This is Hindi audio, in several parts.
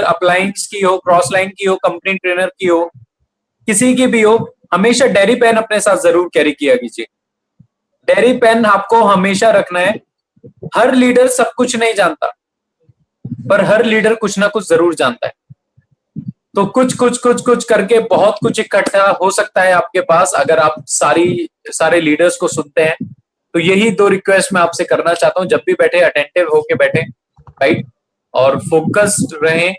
अपलाइंस की हो, क्रॉस लाइन की हो, कंपनी ट्रेनर की हो, किसी की भी हो, हमेशा डेयरी पेन अपने साथ जरूर कैरी किया कीजिए। डेयरी पेन आपको हमेशा रखना है। हर लीडर सब कुछ नहीं जानता, पर हर लीडर कुछ ना कुछ जरूर जानता है। तो कुछ कुछ कुछ कुछ करके बहुत कुछ इकट्ठा हो सकता है आपके पास, अगर आप सारे लीडर्स को सुनते हैं। तो यही दो रिक्वेस्ट मैं आपसे करना चाहता हूं, जब भी बैठे अटेंटिव होके बैठे, राइट, और फोकस्ड रहें,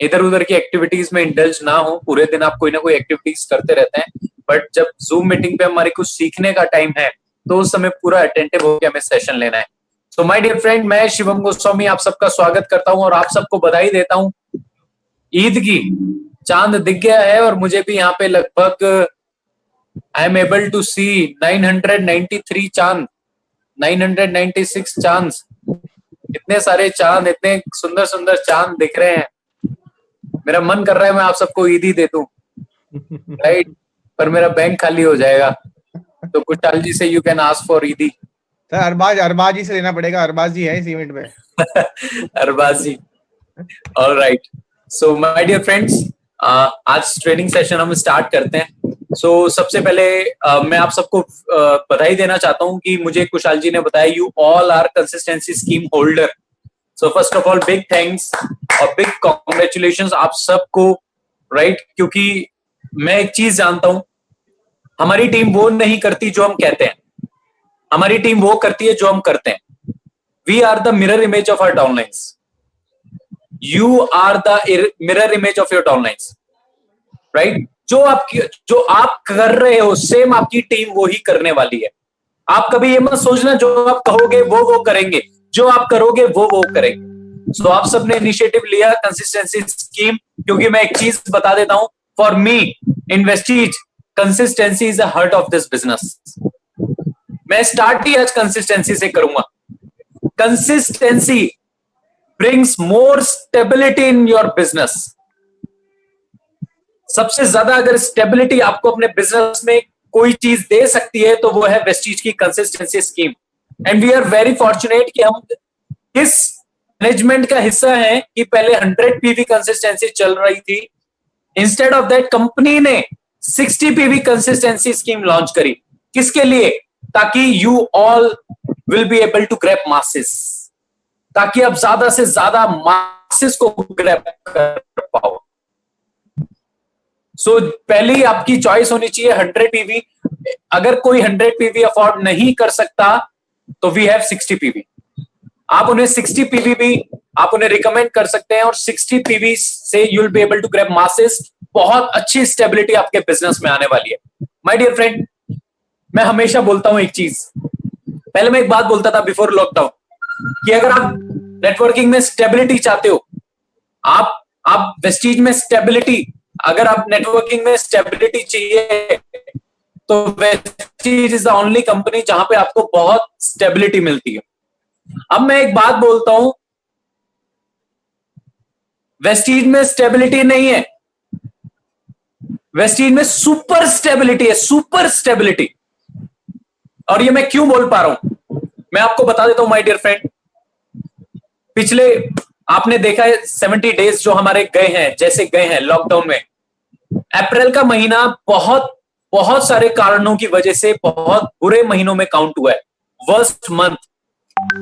इधर उधर की एक्टिविटीज में इंडल्ज ना हो। पूरे दिन आप कोई ना कोई एक्टिविटीज करते रहते हैं, बट जब जूम मीटिंग पे हमारे कुछ सीखने का टाइम है तो उस समय पूरा अटेंटिव होकर हमें सेशन लेना है। सो माय डियर फ्रेंड, मैं शिवम गोस्वामी आप सबका स्वागत करता हूं और आप सबको बधाई देता हूं ईद की। चांद दिख गया है और मुझे भी यहाँ पे लगभग आई एम एबल टू सी 993 चांद, 996 चांद। इतने सारे चांद, इतने सुंदर सुंदर चांद दिख रहे हैं। मेरा मन कर रहा है मैं आप सबको ईद ही दे दूं, राइट, पर मेरा बैंक खाली हो जाएगा। तो कुशाल जी से यू कैन आस्क फॉर ईदी। सर अरबाज जी से लेना पड़ेगा, अरबाज जी है इस इवेंट में। Arbaz ji, alright. So my dear friends, आज ट्रेनिंग सेशन हम स्टार्ट करते हैं। सो सबसे पहले मैं आप सबको बधाई देना चाहता हूं कि मुझे कुशाल जी ने बताया you all are consistency scheme holder. So first of all big thanks और बिग कॉन्ग्रेचुलेशंस आप सबको, राइट, क्योंकि मैं एक चीज जानता हूं, हमारी टीम वो नहीं करती जो हम कहते हैं, हमारी टीम वो करती है जो हम करते हैं। We are the mirror image of our downlines, you are the mirror image of your downlines, right. जो आप कर रहे हो सेम आपकी टीम वो ही करने वाली है। आप कभी ये मत सोचना जो आप कहोगे वो करेंगे, जो आप करोगे वो करेंगे। सो आप सबने इनिशिएटिव लिया कंसिस्टेंसी स्कीम, क्योंकि मैं एक चीज बता देता हूं, for me investees consistency is the heart of this business. मैं स्टार्ट ही आज कंसिस्टेंसी से करूंगा। Consistency brings more stability in your business. सबसे ज्यादा अगर स्टेबिलिटी आपको अपने बिजनेस में कोई चीज दे सकती है तो वो है वेस्टीज की consistency scheme. And we are very fortunate कि हम इस मैनेजमेंट का हिस्सा हैं कि पहले 100 पीवी कंसिस्टेंसी चल रही थी, इंस्टेड ऑफ दैट कंपनी ने 60 पीवी कंसिस्टेंसी स्कीम लॉन्च करी। किसके लिए? ताकि you all will be able to grab masses, ताकि आप ज्यादा से ज्यादा मासेस को ग्रैब कर पाओ। सो पहली आपकी चॉइस होनी चाहिए 100 पीवी। अगर कोई 100 पीवी अफोर्ड नहीं कर सकता तो वी हैव 60 पीवी। आप उन्हें 60 पीवी भी आप उन्हें रिकमेंड कर सकते हैं और 60 पीवी से you will be able to grab masses. बहुत अच्छी स्टेबिलिटी आपके बिजनेस में आने वाली है। माय डियर फ्रेंड, मैं हमेशा बोलता हूं एक चीज, पहले मैं एक बात बोलता था बिफोर लॉकडाउन कि अगर आप नेटवर्किंग में स्टेबिलिटी चाहते हो, आप वेस्टीज में स्टेबिलिटी, अगर आप नेटवर्किंग में स्टेबिलिटी चाहिए तो Vestige is the only company जहां पे आपको बहुत स्टेबिलिटी मिलती है। अब मैं एक बात बोलता हूं, वेस्टीज में स्टेबिलिटी नहीं है, वेस्टीज में सुपर स्टेबिलिटी है, सुपर स्टेबिलिटी। और ये मैं क्यों बोल पा रहा हूं मैं आपको बता देता हूं माय डियर फ्रेंड। पिछले आपने देखा है 70 डेज जो हमारे गए हैं, जैसे गए हैं लॉकडाउन में, अप्रैल का महीना बहुत बहुत सारे कारणों की वजह से बहुत बुरे महीनों में काउंट हुआ है। वर्स्ट मंथ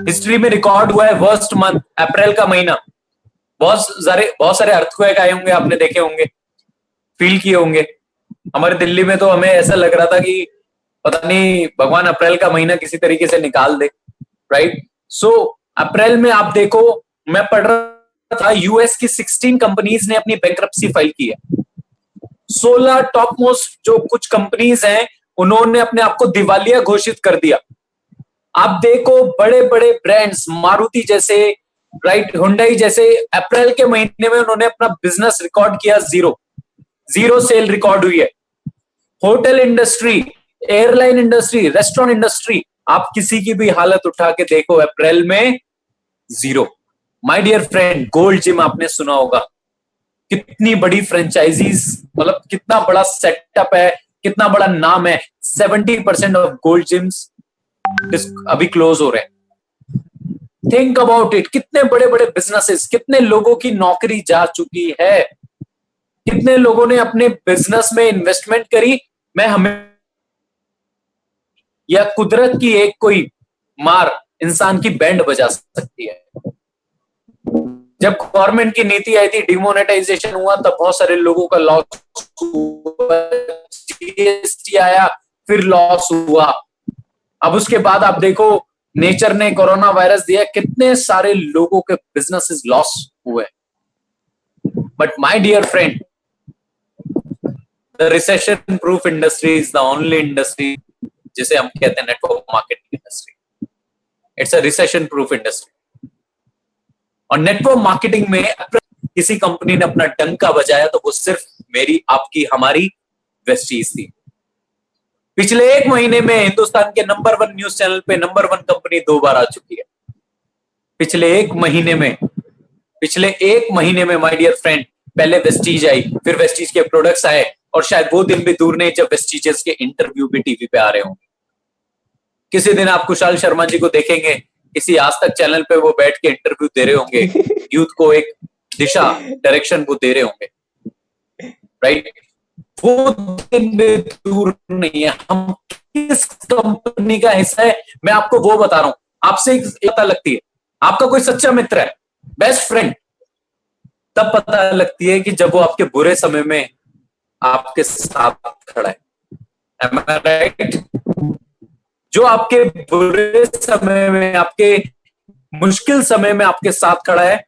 हिस्ट्री में रिकॉर्ड हुआ है, वर्स्ट मंथ अप्रैल का महीना। बहुत सारे अर्थक्वेक आए होंगे, आपने देखे होंगे, फील किए होंगे। हमारे दिल्ली में तो हमें ऐसा लग रहा था कि पता नहीं भगवान अप्रैल का महीना किसी तरीके से निकाल दे, राइट। सो अप्रैल में आप देखो, मैं पढ़ रहा था यूएस की 16 कंपनीज ने अपनी बैंक्रप्सी फाइल की है। 16 टॉप मोस्ट जो कुछ कंपनीज हैं उन्होंने अपने आप को दिवालिया घोषित कर दिया। आप देखो बड़े बड़े ब्रांड्स मारुति जैसे, राइट, हुंडई जैसे, अप्रैल के महीने में उन्होंने अपना बिजनेस रिकॉर्ड किया, जीरो सेल रिकॉर्ड हुई है। Hotel industry, airline industry, restaurant industry, आप किसी की भी हालत उठा के देखो अप्रैल में zero. My dear friend, gold gym आपने सुना होगा, कितनी बड़ी फ्रेंचाइजीज, मतलब कितना बड़ा सेटअप है, कितना बड़ा नाम है। 70% ऑफ गोल्ड जिम्स अभी क्लोज हो रहे हैं। थिंक अबाउट इट, कितने बड़े बड़े बिजनेसेस, कितने लोगों की नौकरी जा चुकी है, कितने लोगों ने अपने बिजनेस में इन्वेस्टमेंट करी। मैं हमें या कुदरत की एक कोई मार इंसान की बैंड बजा सकती है। जब गवर्नमेंट की नीति आई थी, डिमोनेटाइजेशन हुआ, तब बहुत सारे लोगों का लॉस हुआ, जीएसटी आया, फिर लॉस हुआ। अब उसके बाद आप देखो, नेचर ने कोरोना वायरस दिया, कितने सारे लोगों के बिजनेसेस लॉस हुए। But my dear friend, the recession proof industry is the only industry जिसे हम कहते हैं network marketing industry. It's a recession proof industry. और नेटवर्क मार्केटिंग में किसी कंपनी ने अपना डंका बजाया तो वो सिर्फ मेरी, आपकी, हमारी वेस्टीज थी। पिछले एक महीने में हिंदुस्तान के नंबर 1 न्यूज चैनल पे नंबर 1 कंपनी 2 बार आ चुकी है। पिछले एक महीने में माय डियर फ्रेंड, पहले वेस्टीज आई, फिर वेस्टीज के प्रोडक्ट्स आए, और शायद वो दिन भी दूर नहीं जब वेस्टीजेस के इंटरव्यू भी टीवी पे आ रहे होंगे। किसी दिन आप कुशाल शर्मा जी को देखेंगे किसी आज तक चैनल पे, वो बैठ के इंटरव्यू दे रहे होंगे, यूथ को एक दिशा, डायरेक्शन वो दे रहे होंगे, राइट? वो दिन भी दूर नहीं है। हम किस कंपनी का हिस्सा है, मैं आपको वो बता रहा हूं। आपसे एक पता लगती है, आपका कोई सच्चा मित्र है, बेस्ट फ्रेंड, तब पता लगती है कि जब वो आपके बुरे समय में आपके साथ खड़ा है। Am I right? जो आपके बुरे समय में, आपके मुश्किल समय में आपके साथ खड़ा है,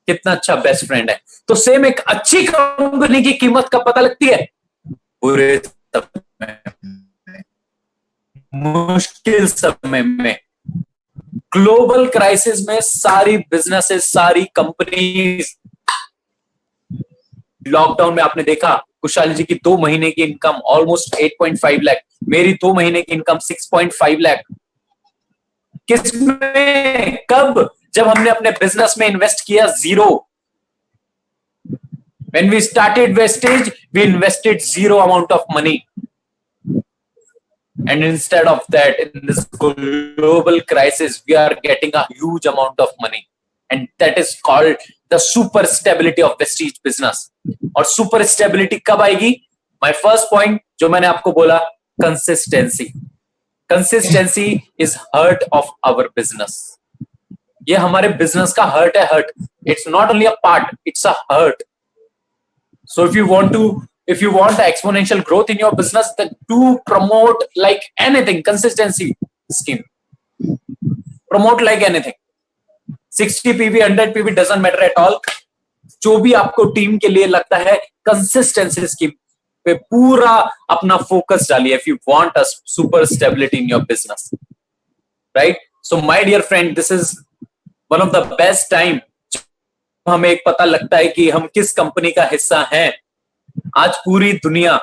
कितना अच्छा बेस्ट फ्रेंड है। तो सेम एक अच्छी कंपनी की कीमत कब पता लगती है? बुरे समय में, मुश्किल समय में, ग्लोबल क्राइसिस में। सारी बिजनेसेस, सारी कंपनीज, लॉकडाउन में आपने देखा कुशाल जी की 2 महीने की इनकम ऑलमोस्ट 8.5 लाख, मेरी 2 महीने की इनकम 6.5 लाख। किसमें, कब? जब हमने अपने बिजनेस में इन्वेस्ट किया zero. When we started Vestige, we invested zero amount of money. And instead of that, in this global crisis, we are getting a huge amount of money. And that is called the super stability of Vestige business. और super stability कब आएगी? My first point जो मैंने आपको बोला, consistency. Consistency is heart of our business. ये हमारे बिजनेस का हर्ट है, hurt. It's not only a part, it's a heart. So if you want exponential growth in your business, then to promote like anything, consistency scheme. Promote like anything. 60 PV, 100 PV doesn't matter at all. जो भी आपको टीम के लिए लगता है, consistency scheme पे पूरा अपना फोकस डालिए if you want a super stability in your business. Right? So my dear friend, this is one of the best time हमें एक पता लगता है कि हम किस कंपनी का हिस्सा हैं। आज पूरी दुनिया,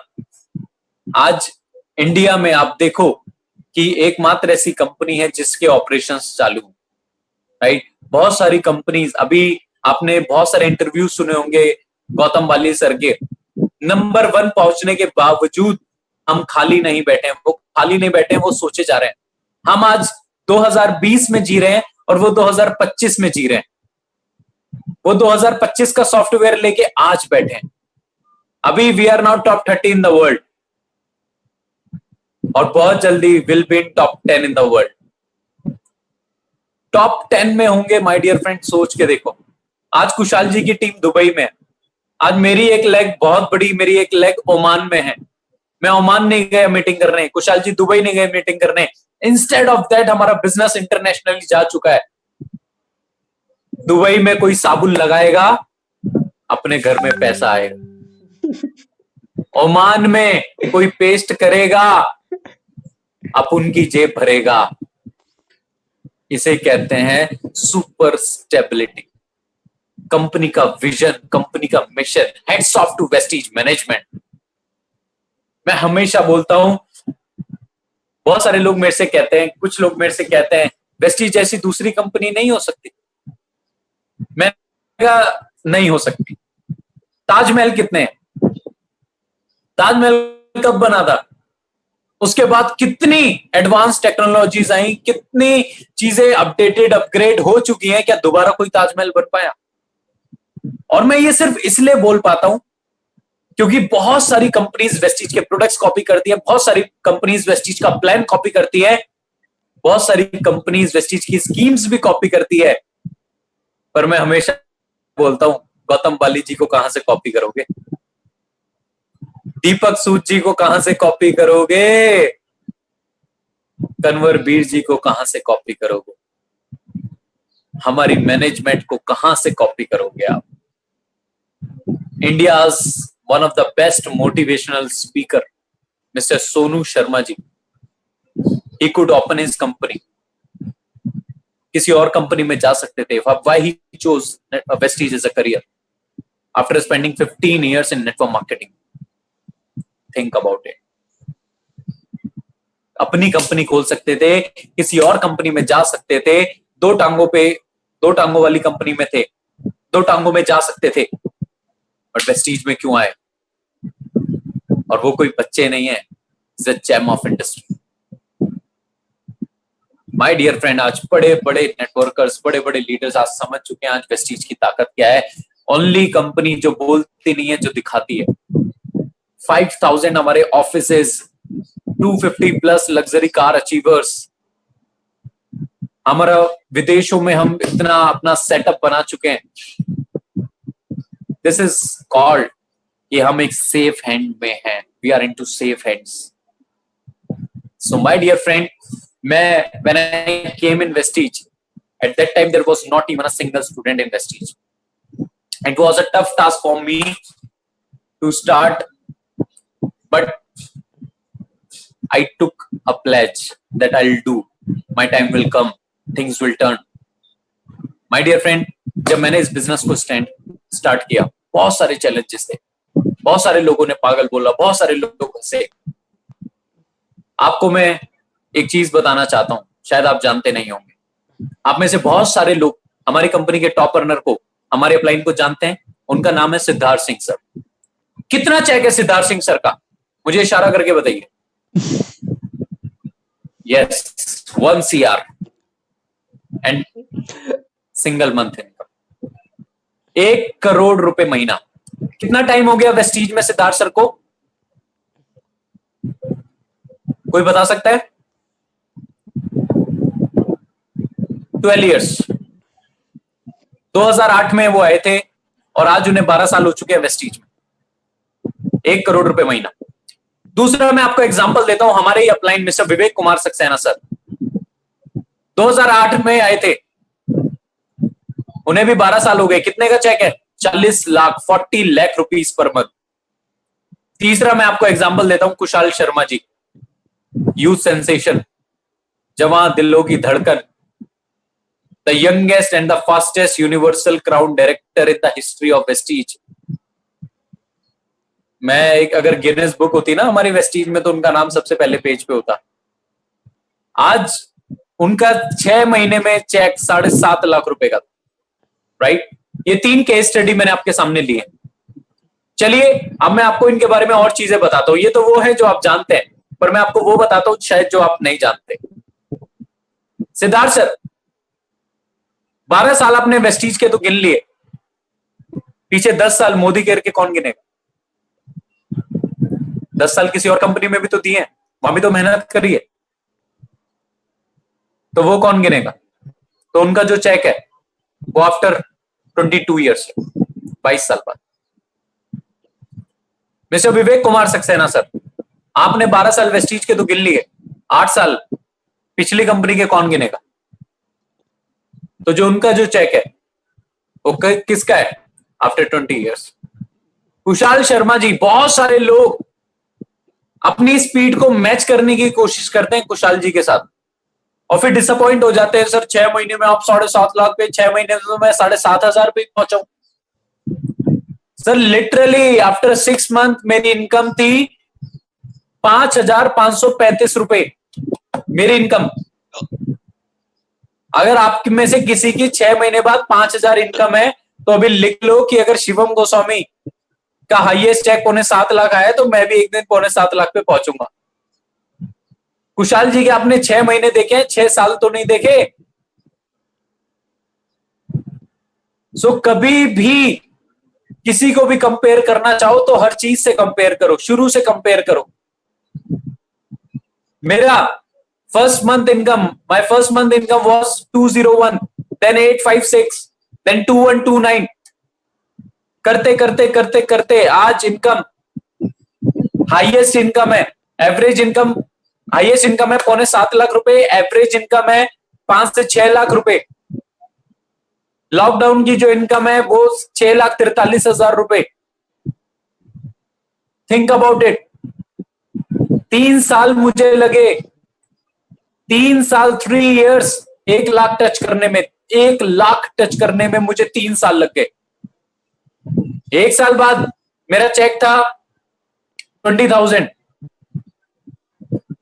आज इंडिया में आप देखो कि एकमात्र ऐसी कंपनी है जिसके ऑपरेशंस चालू, राइट? बहुत सारी कंपनीज, अभी आपने बहुत सारे इंटरव्यू सुने होंगे गौतम वाली सर के, नंबर 1 पहुंचने के बावजूद हम खाली नहीं बैठे हैं। वो खाली नहीं बैठे हैं, वो सोचे जा रहे हैं। हम आज 2020 में जी रहे हैं और वो 2025 में जी रहे हैं। वो 2025 का सॉफ्टवेयर लेके आज बैठे हैं। अभी we are now top 30 in the world, और बहुत जल्दी will be in top 10 in the world. Top 10 में होंगे माय डियर फ्रेंड, सोच के देखो। आज कुशाल जी की टीम दुबई में है, आज मेरी एक लेग बहुत बड़ी, मेरी एक लेग ओमान में है। मैं ओमान नहीं गया मीटिंग करने, कुशाल जी दुबई नहीं गए मीटिंग करने। इंस्टेड ऑफ दैट हमारा बिजनेस इंटरनेशनली जा चुका है। दुबई में कोई साबुन लगाएगा, अपने घर में पैसा आएगा। ओमान में कोई पेस्ट करेगा, अपन की जेब भरेगा। इसे कहते हैं सुपर स्टेबिलिटी। कंपनी का विजन, कंपनी का mission, heads of to Vestige management. मैं हमेशा बोलता हूं, बहुत सारे लोग मेरे से कहते हैं, कुछ लोग मेरे से कहते हैं वेस्टीज जैसी दूसरी कंपनी नहीं हो सकती। मैं नहीं हो सकती। ताजमहल कितने हैं? ताजमहल कब बना था? उसके बाद कितनी एडवांस टेक्नोलॉजीज आई, कितनी चीजें अपडेटेड अपग्रेड हो चुकी हैं, क्या दोबारा कोई ताजमहल बन पाया? और मैं ये सिर्फ इसलिए बोल पाता हूं क्योंकि बहुत सारी कंपनीज वेस्टीज के प्रोडक्ट्स कॉपी करती है, बहुत सारी कंपनीज वेस्टीज का प्लान कॉपी करती है, बहुत सारी कंपनीज वेस्टीज की स्कीम्स भी कॉपी करती है। पर मैं हमेशा बोलता हूं, गौतम बाली जी को कहां से कॉपी करोगे? दीपक सूद जी को कहां से कॉपी करोगे? कन्वर वीर जी को कहां से कॉपी करोगे? हमारी मैनेजमेंट को कहां से कॉपी करोगे आप? India's one of the best motivational speaker mister Sonu Sharma ji, he could open his company, किसी और कंपनी में जा सकते थे। Why he chose Vestige as a career after spending 15 years in network marketing? Think about it. अपनी कंपनी खोल सकते थे, किसी और कंपनी में जा सकते थे, दो टांगों वाली कंपनी में थे, दो टांगों में जा सकते थे, बट वेस्टीज में क्यों आए? और वो कोई बच्चे नहीं है, is a gem of industry. My dear friend, आज बड़े बड़े नेटवर्कर्स, बड़े बड़े लीडर्स आज समझ चुके हैं आज वेस्टीज की ताकत क्या है। ओनली कंपनी जो बोलती नहीं है, जो दिखाती है। 5000 हमारे ऑफिसेज, 250+ लग्जरी कार अचीवर्स, हमारा विदेशों में हम इतना अपना सेटअप बना चुके हैं। दिस इज कॉल्ड कि हम एक सेफ हैंड में हैं। We are into safe hands. So my dear friend, when I came in Vestige, at that time there was not even a single student in Vestige. It was a tough task for me to start, but I took a pledge that I'll do. My time will come, things will turn. My dear friend, जब मैंने इस बिजनेस को स्टार्ट किया, बहुत सारे चैलेंजेस थे, बहुत सारे लोगों ने पागल बोला, बहुत सारे लोगों से। आपको मैं एक चीज बताना चाहता हूं, शायद आप जानते नहीं होंगे। आप में से बहुत सारे लोग हमारी कंपनी के टॉप अर्नर को, हमारे अपलाइन को जानते हैं। उनका नाम है सिद्धार्थ सिंह सर। कितना चेक है सिद्धार्थ सिंह सर का? मुझे इशारा करके बताइए। Yes, 1 CR and single month income 1 crore रुपए महीना। कितना टाइम हो गया वेस्टीज में सिद्धार्थ सर को? कोई बता सकता है? 12 years। 2008 में वो आए थे और आज उन्हें 12 साल हो चुके हैं वेस्टीज में। 1 करोड़ रुपए महीना। दूसरा मैं आपको एग्जांपल देता हूं, हमारे ही upline mister Vivek Kumar Saxena sir 2008 में आए थे, उन्हें भी 12 साल हो गए। कितने का चेक है? 40 lakh, 40 lakh rupees per month. तीसरा मैं आपको एग्जांपल देता हूं, कुशाल शर्मा जी, यूथ सेंसेशन, जवां दिलों की धड़कन, the youngest and the fastest universal crown director in the history of Vestige। मैं एक, अगर गिनेस बुक होती ना हमारी वेस्टीज में, तो उनका नाम सबसे पहले पेज पे होता। आज उनका 6 महीने में चेक 7.5 लाख रुपए का, राइट? ये 3 केस स्टडी मैंने आपके सामने लिए। चलिए अब मैं आपको इनके बारे में और चीजें बताता हूं। ये तो वो है जो आप जानते हैं, पर मैं आपको वो बताता हूं शायद जो आप नहीं जानते। सिद्धार्थ सर 12 साल आपने वेस्टीज के तो गिन लिए, पीछे 10 साल मोदी केयर के कौन गिनेगा? 10 साल किसी और कंपनी में भी तो दिए हैं, वहां भी तो मेहनत करी है, तो वो कौन गिनेगा? तो उनका जो चेक है वो आफ्टर 22 years, 22 साल बाद। मिस्टर विवेक कुमार सक्सेना सर, आपने 12 साल वेस्टीज के तो गिन लिए, 8 साल पिछली कंपनी के कौन गिनेगा? तो जो उनका जो चेक है वो किसका है आफ्टर 20 years? कुशाल शर्मा जी, बहुत सारे लोग अपनी स्पीड को मैच करने की कोशिश करते हैं कुशाल जी के साथ और फिर डिसअपॉइंट हो जाते हैं। सर 6 महीने में आप 7.5 लाख पे, 6 महीने में तो मैं 7,500 पे पहुंचा। सर लिटरली आफ्टर 6 months मेरी इनकम थी 5,535 रुपए मेरी इनकम। अगर आप में से किसी की 6 महीने बाद 5,000 इनकम है तो अभी लिख लो कि अगर शिवम गोस्वामी का हाईएस्ट चेक 7.25 लाख आया तो मैं भी एक दिन 7.25 लाख पे पहुंचूंगा। कुशाल जी के आपने 6 महीने देखे, 6 साल तो नहीं देखे। सो कभी भी किसी को भी कंपेयर करना चाहो तो हर चीज से कंपेयर करो, शुरू से कंपेयर करो। मेरा my first month income was 201, then 856, then 2129, करते करते करते करते आज इनकम हाईएस्ट इनकम है, एवरेज इनकम हाईएस्ट इनकम है 6.25 लाख रुपए, एवरेज इनकम है 5 से 6 लाख रुपए। लॉकडाउन की जो इनकम है वो 6,43,000 रुपए। Think about it. 3 साल मुझे लगे, 3 साल 3 इयर्स 1 लाख टच करने में, 1 लाख टच करने में मुझे 3 साल लग गए। 1 साल बाद मेरा चेक था 20,000,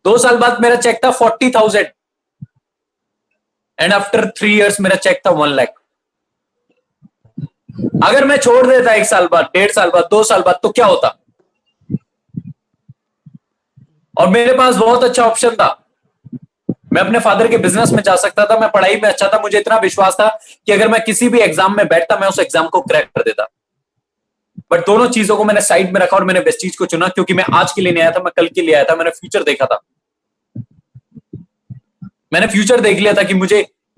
2 साल बाद मेरा चेक था 40,000 एंड आफ्टर 3 इयर्स मेरा चेक था 1 लाख। अगर मैं छोड़ देता 1 साल बाद, 1.5 साल बाद, 2 साल बाद तो क्या होता? और मेरे पास बहुत अच्छा ऑप्शन था, मैं अपने फादर के बिजनेस में जा सकता था, मैं पढ़ाई में अच्छा था, मुझे इतना विश्वास था कि अगर मैं किसी भी एग्जाम में बैठता मैं उस एग्जाम को क्रैक कर देता। बट दोनों चीजों को मैंने साइड में रखा और मैंने वेस्टीज को चुना, क्योंकि मैं आज के लिए नहीं आया था, मैं कल के लिए आया था। मैंने फ्यूचर देखा था, मैंने फ्यूचर देख लिया था कि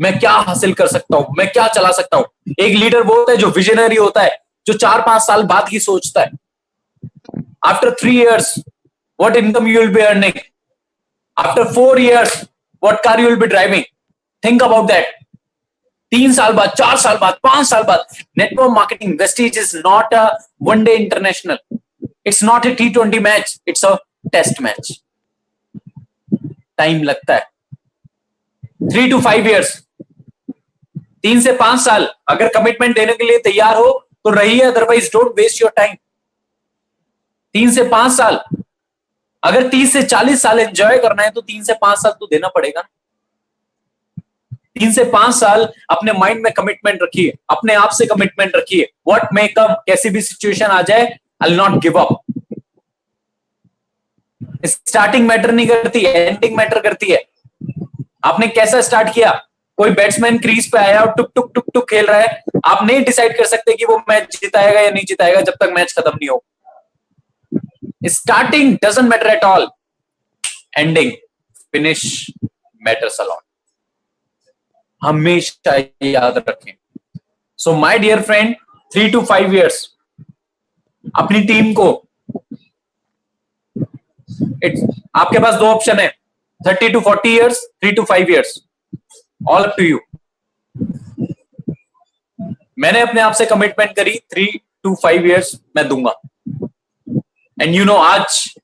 मैं क्या हासिल कर सकता हूं, मैं क्या चला सकता हूं। एक लीडर वो होता है जो विजनरी होता है, जो 4-5 साल बाद की सोचता है। After 3 years what income you will be earning, after 4 years what car you will be driving, think about that। 3 साल बाद, 4 साल बाद, 5 साल बाद। Network marketing, Vestige is not a one day international, it's not a T20 match, it's a test match. Time लगता है 3 to 5 years, 3 से 5 साल। अगर कमिटमेंट देने के लिए तैयार हो तो रहिए, otherwise don't waste your time. 3 से 5 साल। अगर 30 से 40 साल एंजॉय करना है तो 3 से 5 साल तो देना पड़ेगा। 3 से 5 साल अपने माइंड में कमिटमेंट रखिए, अपने आप से कमिटमेंट रखिए। व्हाट मे कम, कैसी भी सिचुएशन आ जाए, I will not give up. Starting matter नहीं करती, एंडिंग मैटर करती है। आपने कैसा स्टार्ट किया? कोई बैट्समैन क्रीज पे आया और टुक टुक टुक टुक खेल रहा है, आप नहीं डिसाइड कर सकते कि वो मैच जिताएगा या नहीं जिताएगा जब तक मैच खत्म नहीं हो। Starting doesn't matter at all. Ending, finish matters a lot. हमेशा याद रखें। So my dear friend, 3 to 5 years, अपनी टीम को, आपके पास 2 ऑप्शन है, 30 to 40 years, 3 to 5 years, all up to you। मैंने अपने आप से कमिटमेंट करी 3 to 5 years मैं दूंगा। एंड यू नो, आज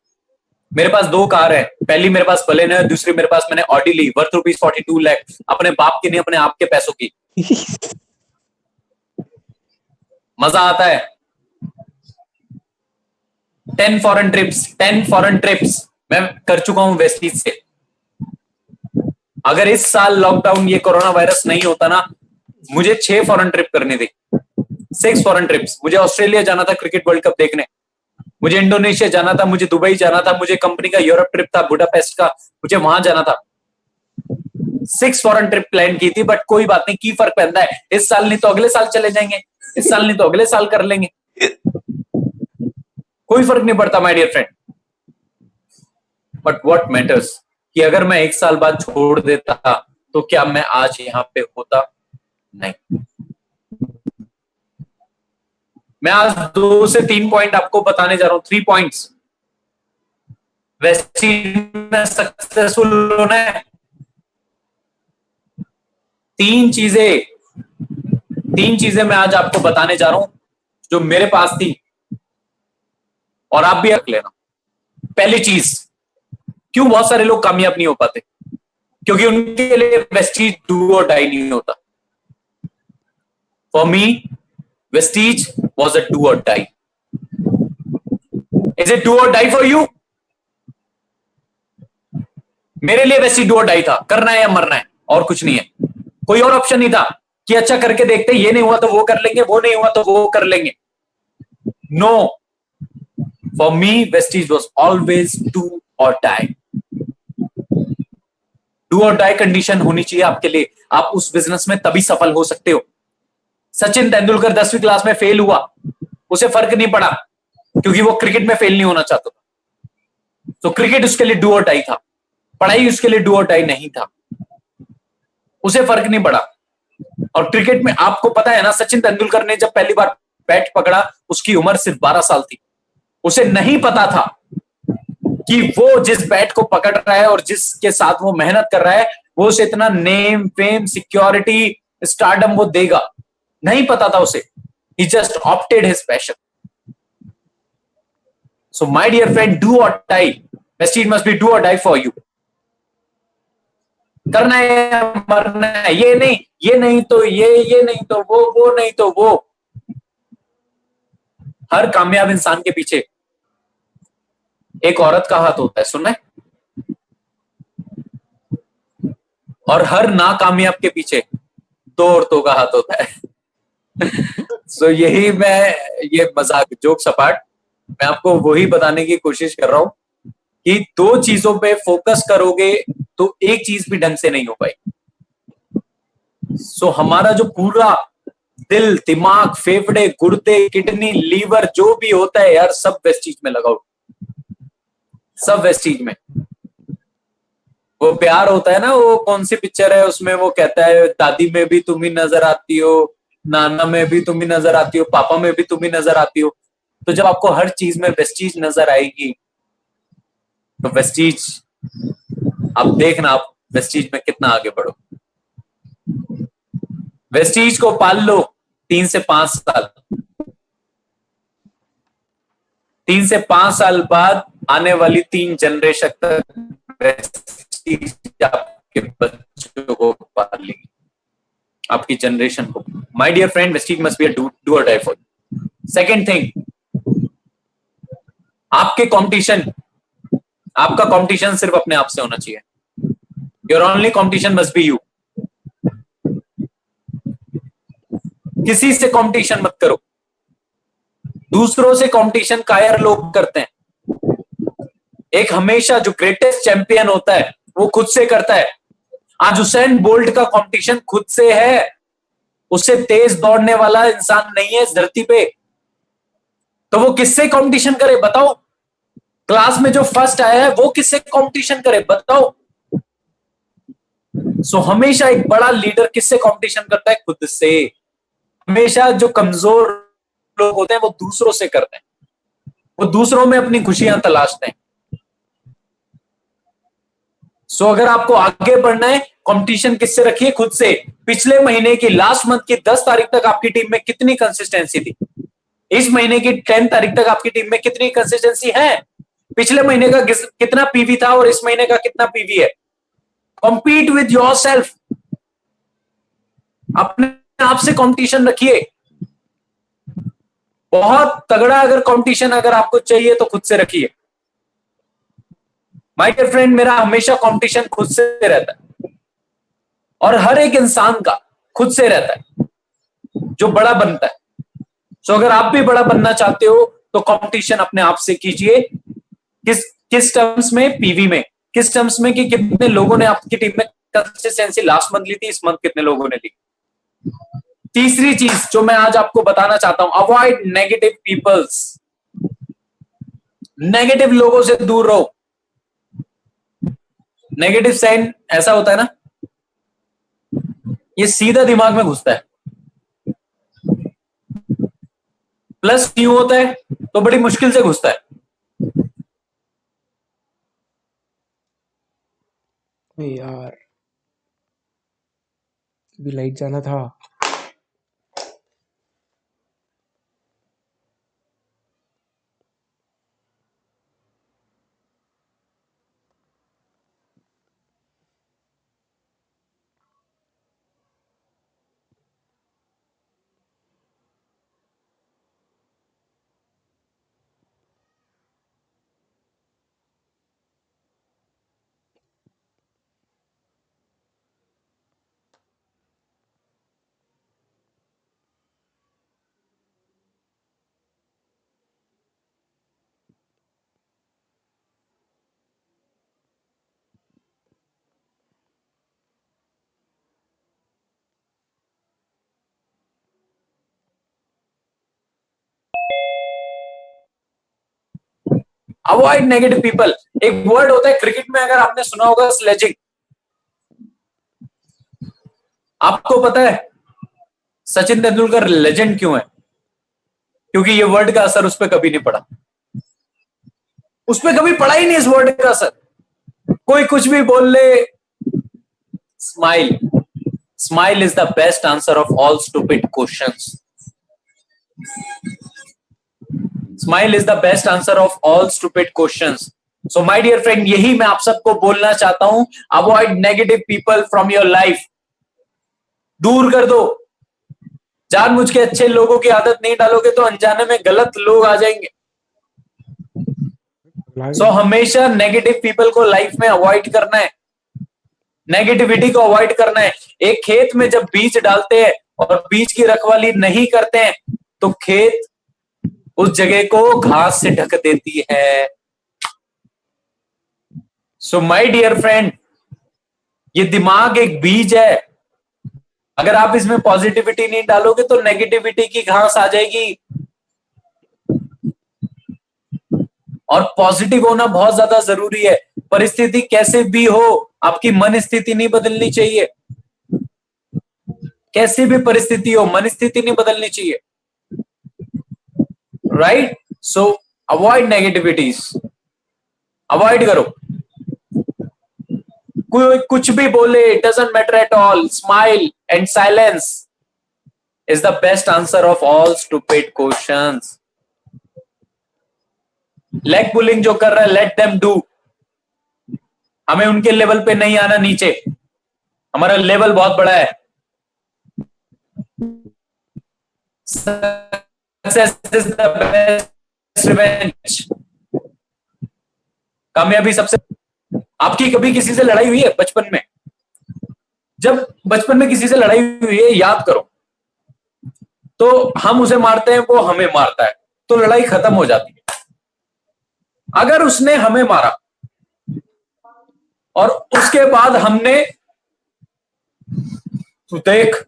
मेरे पास 2 कार है। पहली मेरे पास बलेनो है, दूसरी मेरे पास मैंने ऑडी ली वर्थ ₹42 लाख, अपने बाप की नहीं, अपने आप के पैसों की। मजा आता है। 10 फॉरेन ट्रिप्स मैं कर चुका हूं वेस्टीज से। अगर इस साल लॉकडाउन, ये कोरोना वायरस नहीं होता ना, मुझे 6 फॉरेन ट्रिप करनी थी, 6 फॉरेन ट्रिप्स। मुझे ऑस्ट्रेलिया जाना था क्रिकेट वर्ल्ड कप देखने, मुझे इंडोनेशिया जाना था, मुझे दुबई जाना था, मुझे कंपनी का यूरोप ट्रिप था, बुडापेस्ट का, मुझे वहां जाना था। 6 फॉरेन ट्रिप प्लान की थी, बट कोई बात नहीं, की फर्क पैदा है। इस साल नहीं तो अगले साल चले जाएंगे, इस साल नहीं तो अगले साल कर लेंगे, कोई फर्क नहीं पड़ता my dear friend. But what matters कि अगर मैं 1 साल बाद छोड़ देता तो क्या मैं आज यहां पे होता? नहीं। मैं आज 2 से 3 पॉइंट आपको बताने जा रहा हूं, 3 पॉइंट्स। वेस्टीज में सक्सेसफुल होना है, 3 चीजें मैं आज आपको बताने जा रहा हूं जो मेरे पास थी, और आप भी रख लेना। पहली चीज, क्यों बहुत सारे लोग कामयाब नहीं हो पाते? क्योंकि उनके लिए वेस्टीज डू और डाई नहीं होता। For me Vestige was a do or die. Is it do or die for you? मेरे लिए Vestige do or die था, करना है या मरना है, और कुछ नहीं है। कोई और ऑप्शन नहीं था कि अच्छा करके देखते, ये नहीं हुआ तो वो कर लेंगे, वो नहीं हुआ तो वो कर लेंगे। No, for me Vestige was always do or die। Do or die condition होनी चाहिए आपके लिए, आप उस बिजनेस में तभी सफल हो सकते हो। सचिन तेंदुलकर 10वीं क्लास में फेल हुआ, उसे फर्क नहीं पड़ा, क्योंकि वो क्रिकेट में फेल नहीं होना चाहता था। तो क्रिकेट उसके लिए डू और डाई था, पढ़ाई उसके लिए डू और डाई नहीं था, उसे फर्क नहीं पड़ा। और क्रिकेट में आपको पता है ना, सचिन तेंदुलकर ने जब पहली बार बैट पकड़ा, उसकी उम्र सिर्फ 12 साल थी। उसे नहीं पता था कि वो जिस बैट को पकड़ रहा है और जिसके साथ वो मेहनत कर रहा है, वो उसे इतना नेम, फेम, सिक्योरिटी, स्टारडम वो देगा। नहीं पता था उसे। He just opted his passion. So my dear friend, do or die, vesties must be do or die for you. करना है, मरना है, ये नहीं तो ये नहीं तो वो नहीं तो वो। हर कामयाब इंसान के पीछे एक औरत का हाथ होता है, सुनना है? और हर नाकामयाब के पीछे दो औरतों का हाथ होता है। सो यही मैं, ये मजाक, जोक सपाट, मैं आपको वही बताने की कोशिश कर रहा हूं कि दो चीजों पे फोकस करोगे तो एक चीज भी ढंग से नहीं हो पाई। सो हमारा जो पूरा दिल, दिमाग, फेफड़े, गुर्दे, किडनी, लीवर, जो भी होता है यार, सब वेस्टीज में लगाओ, सब वेस्टीज में। वो प्यार होता है ना, वो कौन सी पिक्चर है उसमें वो कहता है, दादी में भी तुम ही नजर आती हो, नाना में भी तुम ही नजर आती हो, पापा में भी तुम ही नजर आती हो। तो जब आपको हर चीज में वेस्टीज नजर आएगी, तो वेस्टीज, आप देखना आप वेस्टीज में कितना आगे बढ़ो। वेस्टीज को पाल लो 3 से 5 साल, 3 से 5 साल बाद आने वाली 3 जनरेशन तक वेस्टीज आपके बच्चों को पाल लेगी, आपकी जनरेशन को। My dear friend, Vestige must be do or die for. Second thing, आपके कंपटीशन, आपका कंपटीशन सिर्फ अपने आप से होना चाहिए। Your only competition must be you. किसी से कंपटीशन मत करो। दूसरों से कंपटीशन कायर लोग करते हैं। एक हमेशा जो ग्रेटेस्ट चैंपियन होता है वो खुद से करता है। आज हुसैन बोल्ट का कंपटीशन खुद से है। उससे तेज दौड़ने वाला इंसान नहीं है इस धरती पे। तो वो किससे कंपटीशन करे बताओ? क्लास में जो फर्स्ट आया है वो किससे कंपटीशन करे बताओ? सो हमेशा एक बड़ा लीडर किससे कंपटीशन करता है? खुद से। हमेशा जो कमजोर लोग होते हैं वो दूसरों से करते हैं, वो दूसरों में अपनी खुशियां तलाशते हैं। सो अगर आपको आगे बढ़ना है, कंपटीशन किससे रखिए? खुद से। पिछले महीने की, लास्ट मंथ की 10 तारीख तक आपकी टीम में कितनी कंसिस्टेंसी थी? इस महीने की 10 तारीख तक आपकी टीम में कितनी कंसिस्टेंसी है? पिछले महीने का कितना पीवी था और इस महीने का कितना पीवी है? Compete with your self. अपने आप से कंपटीशन रखिए। बहुत तगड़ा अगर कंपटीशन अगर आपको चाहिए तो खुद से रखिए। माय डियर फ्रेंड, मेरा हमेशा कंपटीशन खुद से रहता है, और हर एक इंसान का खुद से रहता है जो बड़ा बनता है। सो अगर आप भी बड़ा बनना चाहते हो तो कंपटीशन अपने आप से कीजिए। किस किस टर्म्स में? पीवी में। किस टर्म्स में? कि कितने लोगों ने आपकी टीम में कंसिस्टेंसी लास्ट मंथ ली थी, इस मंथ कितने लोगों ने ली। तीसरी चीज जो मैं आज आपको बताना चाहता हूं, अवॉइड नेगेटिव पीपल्स। नेगेटिव लोगों से दूर रहो। नेगेटिव साइन ऐसा होता है ना, ये सीधा दिमाग में घुसता है। प्लस न्यू होता है तो बड़ी मुश्किल से घुसता है। अरे यार, अभी लाइट जाना था। Avoid negative people. एक वर्ड होता है क्रिकेट में, अगर आपने सुना होगा, स्लेजिंग। आपको पता है सचिन तेंदुलकर लेजेंड क्यों है? क्योंकि ये वर्ड का असर उस पर कभी नहीं पड़ा। उस पर कभी पड़ा ही नहीं इस वर्ड का असर। कोई कुछ भी बोल ले, smile. Smile is the best answer of all stupid questions. Smile is the best answer of all stupid questions. So my dear friend, यही मैं आप सबको बोलना चाहता हूं। Avoid negative people from your life. दूर कर दो। जानबूझ के अच्छे लोगों की आदत नहीं डालोगे तो अनजाने में गलत लोग आ जाएंगे। सो हमेशा नेगेटिव पीपल को लाइफ में अवॉइड करना है, नेगेटिविटी को अवॉइड करना है। एक खेत में जब बीज डालते हैं और बीज की रखवाली नहीं करते हैं तो खेत उस जगह को घास से ढक देती है। सो माय डियर फ्रेंड, ये दिमाग एक बीज है। अगर आप इसमें पॉजिटिविटी नहीं डालोगे तो नेगेटिविटी की घास आ जाएगी। और पॉजिटिव होना बहुत ज्यादा जरूरी है। परिस्थिति कैसे भी हो, आपकी मन स्थिति नहीं बदलनी चाहिए। कैसी भी परिस्थिति हो, मन स्थिति नहीं बदलनी चाहिए। राइट? सो अवॉइड नेगेटिविटीज, अवॉइड करो। कोई कुछ भी बोले, it doesn't matter at all. Smile and silence is the best answer of all stupid questions. Leg pulling जो कर रहा है, लेट देम डू। हमें उनके लेवल पे नहीं आना नीचे। हमारा लेवल बहुत बड़ा है। Success is the best revenge. कामयाबी सबसे। आपकी कभी किसी से लड़ाई हुई है बचपन में? जब बचपन में किसी से लड़ाई हुई है, याद करो, तो हम उसे मारते हैं, वो हमें मारता है, तो लड़ाई खत्म हो जाती है। अगर उसने हमें मारा और उसके बाद हमने, तो देख,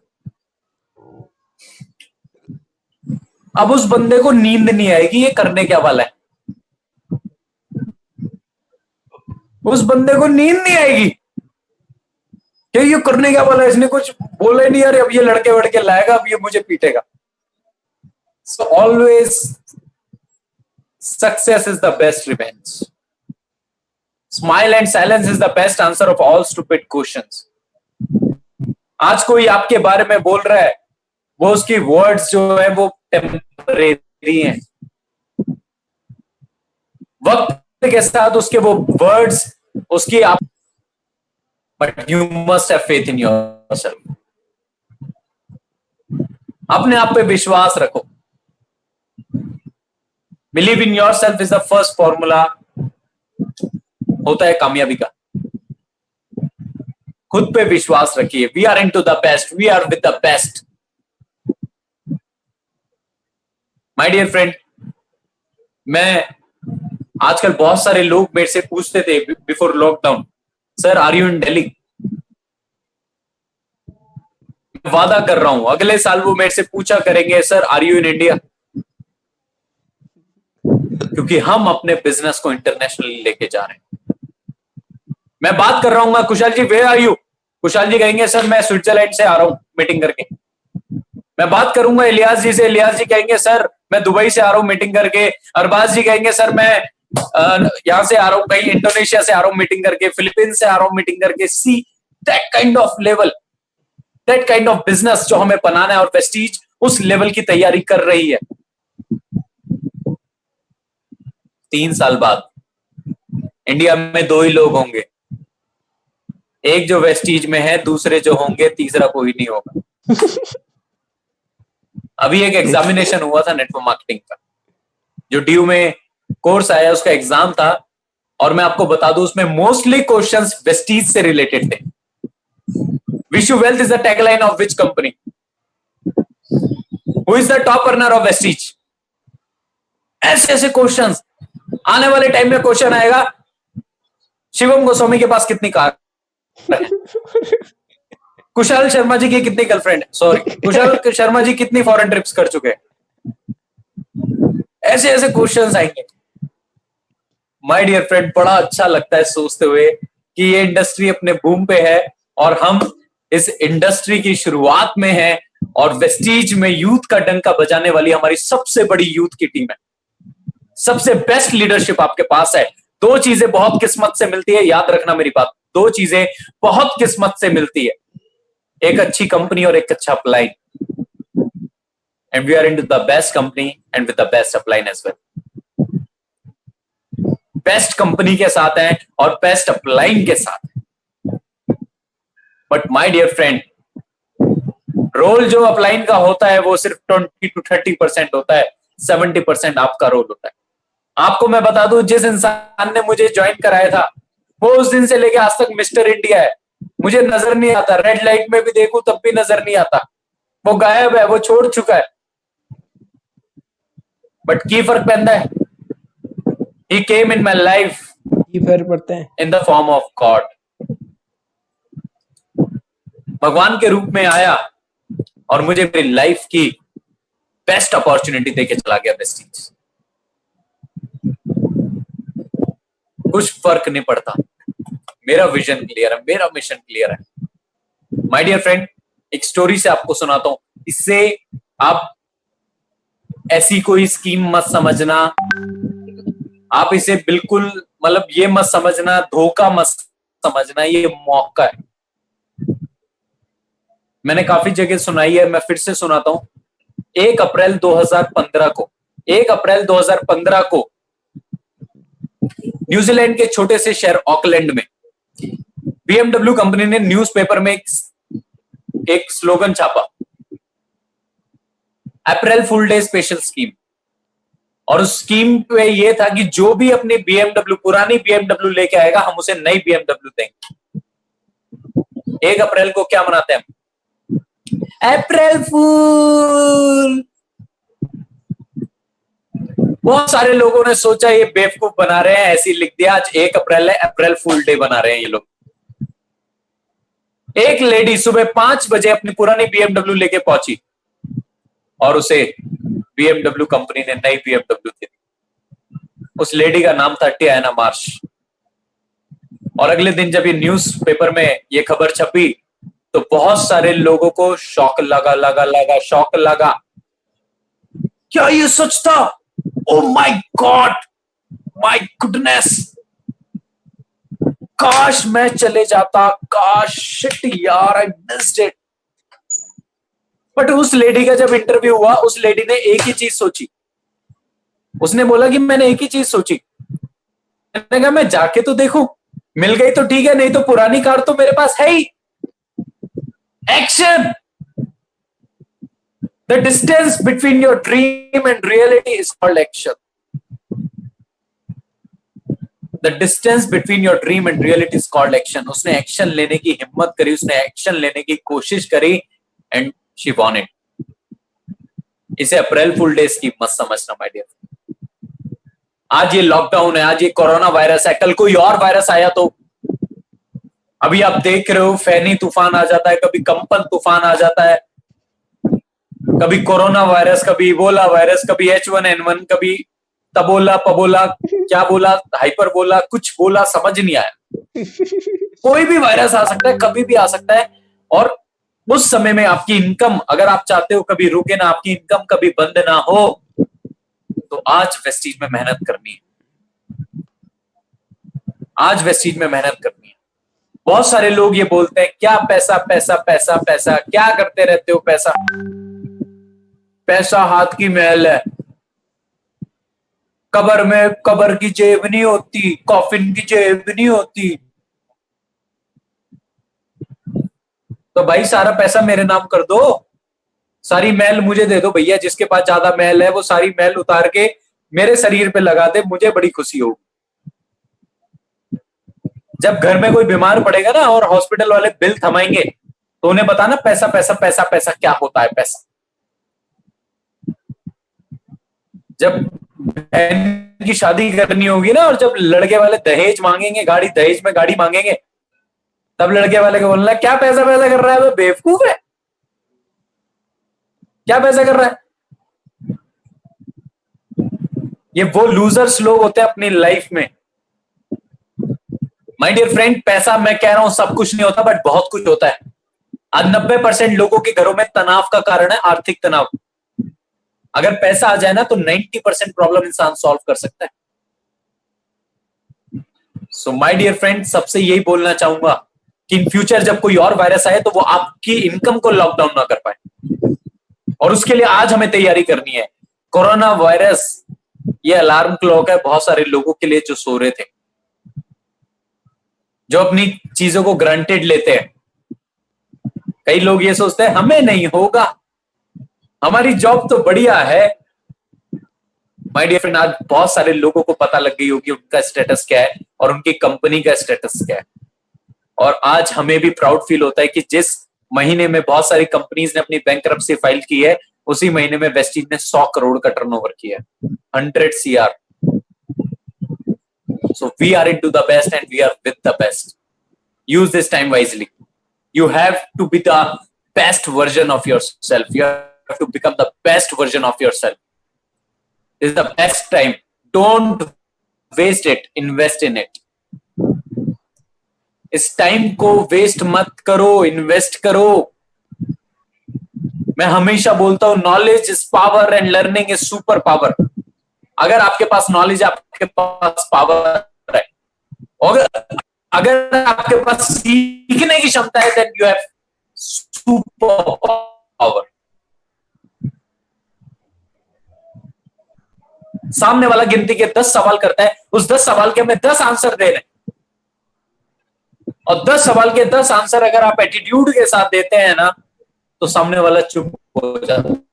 अब उस बंदे को नींद नहीं आएगी ये करने क्या वाला है। उस बंदे को नींद नहीं आएगी कि ये करने क्या वाला है, इसने कुछ बोला ही नहीं यार, अब ये लड़के वड़के लाएगा, अब ये मुझे पीटेगा। So always success is the best revenge. Smile and silence is the best answer of all stupid questions. आज कोई आपके बारे में बोल रहा है, वो उसकी वर्ड्स जो है वो टेम्परेरी हैं। वक्त के साथ उसके वो वर्ड्स, उसकी आप, but you must have faith in yourself. अपने आप पे विश्वास रखो। Believe in yourself is the first formula होता है कामयाबी का। खुद पे विश्वास रखिए। We are into the best, we are with the best. My dear friend, मैं आजकल बहुत सारे लोग मेरे से पूछते थे before lockdown, sir are you in Delhi? वादा कर रहा हूं अगले साल वो मेरे से पूछा करेंगे, sir are you in India? क्योंकि हम अपने बिजनेस को इंटरनेशनली लेके जा रहे हैं। मैं बात कर रहा हूँ, कुशाल जी वेयर आर यू? कुशाल जी कहेंगे सर मैं स्विट्जरलैंड से आ रहा हूं मीटिंग करके। मैं बात करूंगा इलियास जी से, इलियास जी कहेंगे सर मैं दुबई से आ रहा हूं मीटिंग करके। अरबाज जी कहेंगे सर मैं यहां से आ रहा हूं, कहीं इंडोनेशिया से आ रहा हूं मीटिंग करके, फिलीपींस से आ रहा हूं मीटिंग करके। See that kind of level, that kind of business जो हमें बनाना है, और वेस्टीज उस लेवल की तैयारी कर रही है। 3 साल बाद इंडिया में 2 ही लोग होंगे, एक जो वेस्टीज में है, दूसरे जो होंगे, तीसरा कोई नहीं होगा। अभी एक एग्जामिनेशन हुआ था नेटवर्क मार्केटिंग का, जो ड्यू में कोर्स आया, उसका एग्जाम था, और मैं आपको बता दूं उसमें मोस्टली क्वेश्चंस वेस्टीज से रिलेटेड थे। Wish you wealth is the tagline of which company? Who is the top earner of Vestige? ऐसे ऐसे क्वेश्चंस आने वाले टाइम में क्वेश्चन आएगा, शिवम गोस्वामी के पास कितनी कार है? कुशाल शर्मा जी की कितनी गर्लफ्रेंड है? सॉरी, कुशाल शर्मा जी कितनी फॉरेन ट्रिप्स कर चुके हैं? ऐसे ऐसे क्वेश्चंस आएंगे। माय डियर फ्रेंड, बड़ा अच्छा लगता है सोचते हुए कि ये इंडस्ट्री अपने बूम पे है और हम इस इंडस्ट्री की शुरुआत में हैं और वेस्टीज में यूथ का डंका बजाने वाली हमारी सबसे बड़ी यूथ की टीम है। सबसे बेस्ट लीडरशिप आपके पास है। दो चीजें बहुत किस्मत से मिलती है, याद रखना मेरी बात, दो चीजें बहुत किस्मत से मिलती है, एक अच्छी कंपनी और एक अच्छा upline. And we are into the best company and with the best upline as well. Best company के साथ हैं और बेस्ट अपलाइन के साथ हैं। But my dear friend, role जो अपलाइन का होता है वो सिर्फ 20 to 30% होता है, 70% आपका रोल होता है। आपको मैं बता दूं, जिस इंसान ने मुझे ज्वाइन कराया था वो उस दिन से लेके आज तक मिस्टर इंडिया है। मुझे नजर नहीं आता, रेड लाइट में भी देखूं तब भी नजर नहीं आता, वो गायब है, वो छोड़ चुका है। बट की फर्क पैदा है, he came in my life ये फर्क पड़ता है। in the form of God। भगवान के रूप में आया और मुझे मेरी लाइफ की बेस्ट अपॉर्चुनिटी देके चला गया वेस्टीज। कुछ फर्क नहीं पड़ता, मेरा विजन क्लियर है, मेरा मिशन क्लियर है। माय डियर फ्रेंड, एक स्टोरी से आपको सुनाता हूं, इससे आप ऐसी कोई स्कीम मत समझना, आप इसे बिल्कुल मतलब ये मत समझना, धोखा मत समझना, ये मौका है। मैंने काफी जगह सुनाई है, मैं फिर से सुनाता हूं। 1 अप्रैल 2015 को 1 अप्रैल 2015 को न्यूजीलैंड के छोटे से शहर ऑकलैंड में बीएमडब्ल्यू कंपनी ने न्यूज़पेपर में एक स्लोगन छापा, April fool day special scheme. और उस स्कीम पे ये था कि जो भी अपनी बीएमडब्ल्यू, पुरानी बीएमडब्ल्यू लेके आएगा, हम उसे नई बीएमडब्ल्यू देंगे। 1 अप्रैल को क्या मनाते हैं हम? अप्रैल फूल। बहुत सारे लोगों ने सोचा ये बेवकूफ बना रहे हैं, ऐसी लिख दिया, आज 1 अप्रैल है, अप्रैल फूल डे बना रहे हैं ये लोग। एक लेडी सुबह 5 बजे अपनी पुरानी बीएमडब्ल्यू लेके पहुंची और उसे बीएमडब्ल्यू कंपनी ने नई बीएमडब्ल्यू दी। उस लेडी का नाम था टियाना मार्श। और अगले दिन जब ये न्यूज़पेपर में ये खबर छपी तो बहुत सारे लोगों को शौक शौक लगा। क्या ये सच था? Oh my God, my goodness, काश मैं चले जाता, काश, शिट यार, आई मिस्ड इट। बट उस लेडी का जब इंटरव्यू हुआ, उस लेडी ने एक ही चीज सोची। उसने बोला कि मैंने एक ही चीज सोची, मैंने कहा मैं जाके तो देखूं, मिल गई तो ठीक है, नहीं तो पुरानी कार तो मेरे पास है ही। Action. The distance between your dream and reality is called action. The distance between your dream and reality is called action. उसने एक्शन लेने की हिम्मत करी, उसने एक्शन लेने की कोशिश करी and she won it. इसे अप्रैल फुल डे स्कीम मत समझना माय डियर। आज ये लॉकडाउन है, आज ये कोरोना वायरस है, कल कोई और वायरस आया तो? अभी आप देख रहे हो फैनी तूफान आ जाता है, कभी कंपन तूफान आ जाता है, कभी कोरोना वायरस, कभी इबोला वायरस, कभी H1N1, कभी तबोला पबोला, क्या बोला, हाइपर बोला, कुछ बोला, समझ नहीं आया। कोई भी वायरस आ सकता है, कभी भी आ सकता है। और उस समय में आपकी इनकम, अगर आप चाहते हो कभी रुके ना, आपकी इनकम कभी बंद ना हो, तो आज वेस्टीज में मेहनत करनी है। आज वेस्टीज में मेहनत करनी है। बहुत सारे लोग ये बोलते हैं, क्या पैसा पैसा पैसा पैसा, क्या करते रहते हो पैसा? पैसा हाथ की मैल है, कब्र में कब्र की जेब नहीं होती, कॉफिन की जेब नहीं होती। तो भाई सारा पैसा मेरे नाम कर दो, सारी मैल मुझे दे दो भैया। जिसके पास ज्यादा मैल है वो सारी मैल उतार के मेरे शरीर पे लगा दे, मुझे बड़ी खुशी होगी। जब घर में कोई बीमार पड़ेगा ना और हॉस्पिटल वाले बिल थमाएंगे तो उन्हें बताना पैसा पैसा पैसा पैसा क्या होता है पैसा। जब बहन की शादी करनी होगी ना और जब लड़के वाले दहेज मांगेंगे, गाड़ी दहेज में गाड़ी मांगेंगे, तब लड़के वाले को बोलना क्या पैसा पैसा कर रहा है, वो बेवकूफ है, क्या पैसा कर रहा है। ये वो लूजर्स लोग होते हैं अपनी लाइफ में माय डियर फ्रेंड, पैसा मैं कह रहा हूं सब कुछ नहीं होता, बट बहुत कुछ होता है। आज 90% लोगों के घरों में तनाव का कारण है आर्थिक तनाव। अगर पैसा आ जाए ना तो 90% प्रॉब्लम इंसान सॉल्व कर सकता है। सो माय डियर फ्रेंड, सबसे यही बोलना चाहूंगा कि इन फ्यूचर जब कोई और वायरस आए तो वो आपकी इनकम को लॉकडाउन ना कर पाए, और उसके लिए आज हमें तैयारी करनी है। कोरोना वायरस ये अलार्म क्लॉक है बहुत सारे लोगों के लिए जो सो रहे थे, जो अपनी चीजों को ग्रांटेड लेते हैं। कई लोग ये सोचते हैं हमें नहीं होगा, हमारी जॉब तो बढ़िया है। माय डियर फ्रेंड, आज बहुत सारे लोगों को पता लग गई होगी उनका स्टेटस क्या है और उनकी कंपनी का स्टेटस क्या है। और आज हमें भी प्राउड फील होता है कि जिस महीने में बहुत सारी कंपनीज ने अपनी बैंकरप्सी फाइल की है, उसी महीने में वेस्टीज ने 100 करोड़ का टर्नओवर किया है, 100 CR। So we are into the best and we are with the best. Use this time wisely. You have to be the best version of yourself. You have to become the best version of yourself. This is the best time. Don't waste it. Invest in it. इस टाइम को वेस्ट मत करो, इन्वेस्ट करो। मैं हमेशा बोलता हूं knowledge is power and learning is super power. अगर आपके पास नॉलेज, आपके पास पावर है, और अगर आपके पास सीखने की क्षमता है, then you have super power. सामने वाला गिनती के 10 सवाल करता है, उस 10 सवाल के हमें 10 आंसर दे रहे हैं, और 10 सवाल के 10 आंसर अगर आप एटीट्यूड के साथ देते हैं ना, तो सामने वाला चुप हो जाता है।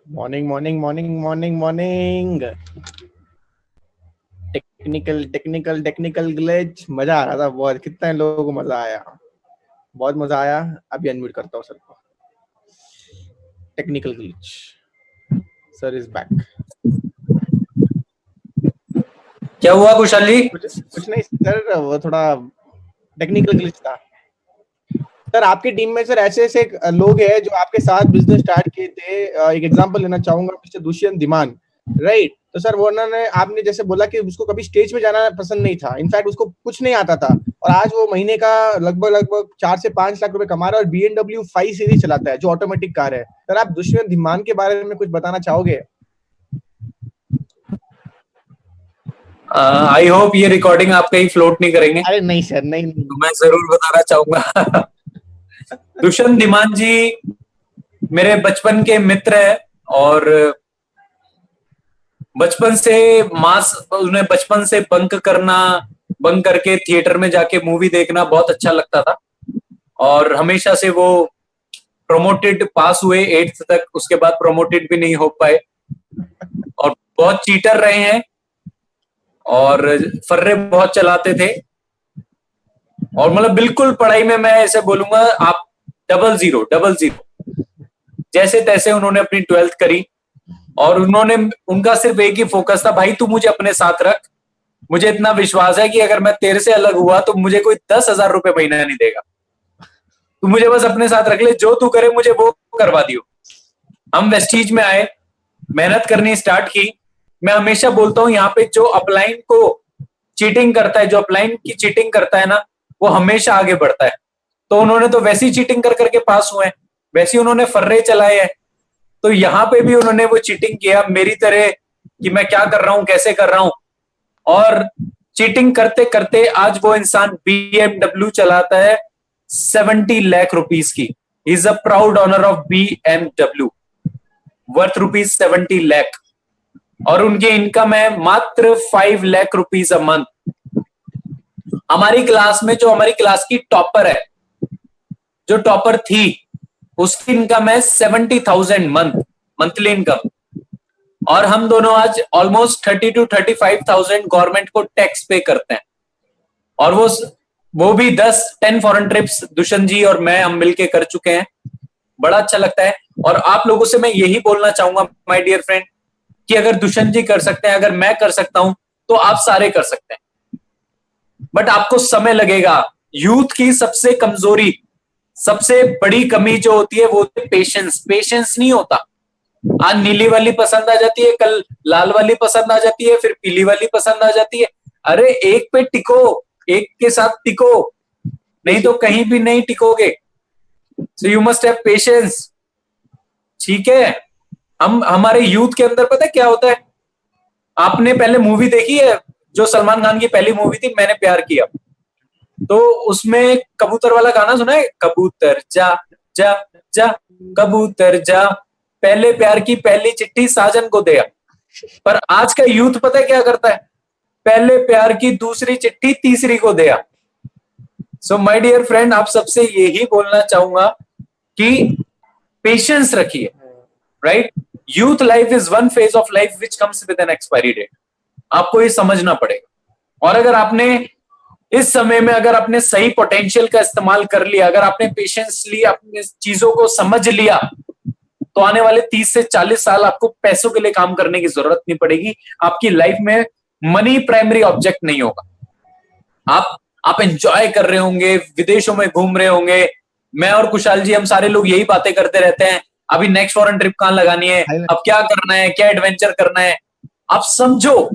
Morning morning morning morning morning. Technical glitch. मजा आ रहा था बहुत। कितने लोगों को मजा आया? बहुत मजा आया। अभी अनम्यूट करता हूँ सर को। Technical glitch, sir is back. क्या हुआ कुशाल जी? कुछ नहीं सर, वो थोड़ा टेक्निकल ग्लिच था। सर आपकी टीम में सर ऐसे ऐसे लोग हैं जो आपके साथ बिजनेस स्टार्ट किए थे। एक एग्जांपल लेना चाहूंगा, मिस्टर दुष्यंत धीमान, राइट? तो सर वो उन्होंने, आपने जैसे बोला कि उसको कभी स्टेज पे जाना पसंद नहीं था, इनफैक्ट उसको कुछ नहीं आता था, और आज वो महीने का लगभग 4 से 5 लाख रुपए कमा रहा है और BMW 5 सीरीज चलाता है जो ऑटोमेटिक कार है। सर आप दुष्यंत धीमान के बारे में कुछ बताना चाहोगे? आई होप ये रिकॉर्डिंग आप कहीं फ्लोट नहीं करेंगे। अरे नहीं सर, नहीं। तो मैं जरूर बताना चाहूंगा। दुष्यंत धीमान जी मेरे बचपन के मित्र हैं, और बचपन से उन्हें बचपन से बंक करके थिएटर में जाके मूवी देखना बहुत अच्छा लगता था, और हमेशा से वो प्रोमोटेड पास हुए 8th तक, उसके बाद प्रोमोटेड भी नहीं हो पाए, और बहुत चीटर रहे हैं, और फर्रे बहुत चलाते थे, और मतलब बिल्कुल पढ़ाई में मैं ऐसे बोलूंगा आप 00 जैसे तैसे उन्होंने अपनी 12th करी, और उनका सिर्फ एक ही फोकस था, भाई तू मुझे अपने साथ रख, मुझे इतना विश्वास है कि अगर मैं तेरे से अलग हुआ तो मुझे कोई 10,000 रुपए महीना नहीं देगा, तू मुझे बस अपने साथ रख ले, जो तू करे मुझे वो करवा दियो। हम वेस्टीज में आए, मेहनत करनी स्टार्ट की। मैं हमेशा बोलता हूं यहाँ पे जो अपलाइन को चीटिंग करता है, जो अपलाइन की चीटिंग करता है ना, वो हमेशा आगे बढ़ता है। तो उन्होंने तो वैसी चीटिंग कर करके पास हुए हैं, वैसे उन्होंने फर्रे चलाए हैं, तो यहाँ पे भी उन्होंने वो चीटिंग किया मेरी तरह कि मैं क्या कर रहा हूं, कैसे कर रहा हूं, और चीटिंग करते करते आज वो इंसान BMW चलाता है 70 लाख रुपीस की। He is a proud owner of BMW worth ₹70 lakh, और उनकी इनकम है मात्र 5 लाख रुपीस अ मंथ। हमारी क्लास में जो हमारी क्लास की टॉपर है, जो टॉपर थी, उसकी इनकम है 70,000 मंथली इनकम, और हम दोनों आज ऑलमोस्ट 30 to 35,000 गवर्नमेंट को टैक्स पे करते हैं, और वो भी 10 फॉरेन ट्रिप्स दुष्यंत जी और मैं हम मिलके कर चुके हैं। बड़ा अच्छा लगता है। और आप लोगों से मैं यही बोलना चाहूंगा माय डियर फ्रेंड कि अगर दुष्यंत जी कर सकते हैं, अगर मैं कर सकता हूं, तो आप सारे कर सकते हैं। बट आपको समय लगेगा। यूथ की सबसे कमजोरी, सबसे बड़ी कमी जो होती है वो होती है पेशेंस। पेशेंस नहीं होता। आज नीली वाली पसंद आ जाती है, कल लाल वाली पसंद आ जाती है, फिर पीली वाली पसंद आ जाती है। अरे एक पे टिको, एक के साथ टिको, नहीं तो कहीं भी नहीं टिकोगे। So you must have patience. ठीक है, हम हमारे यूथ के अंदर पता है क्या होता है? आपने पहले मूवी देखी है जो सलमान खान की पहली मूवी थी, मैंने प्यार किया, तो उसमें कबूतर वाला गाना सुना है? कबूतर जा जा जा, कबूतर जा, पहले प्यार की पहली चिट्ठी साजन को दिया। पर आज का यूथ पता है क्या करता है? पहले प्यार की दूसरी चिट्ठी तीसरी को दिया। सो माय डियर फ्रेंड, आप सबसे यही बोलना चाहूंगा कि पेशेंस रखिए, right? Youth life is one phase of life which comes with an expiry date. आपको ये समझना पड़ेगा। और अगर आपने इस समय में अगर आपने सही पोटेंशियल का इस्तेमाल कर लिया, अगर आपने पेशेंस लिया, अपने चीजों को समझ लिया, तो आने वाले 30 से 40 साल आपको पैसों के लिए काम करने की जरूरत नहीं पड़ेगी। आपकी लाइफ में मनी प्राइमरी ऑब्जेक्ट नहीं होगा। आप एंजॉय कर रहे होंगे, विदेशों में घूम रहे होंगे। मैं और कुशाल जी, हम सारे लोग यही बातें करते रहते हैं, अभी नेक्स्ट फॉरेन ट्रिप कहां लगानी है, अब क्या करना है, क्या एडवेंचर करना है। आप समझो,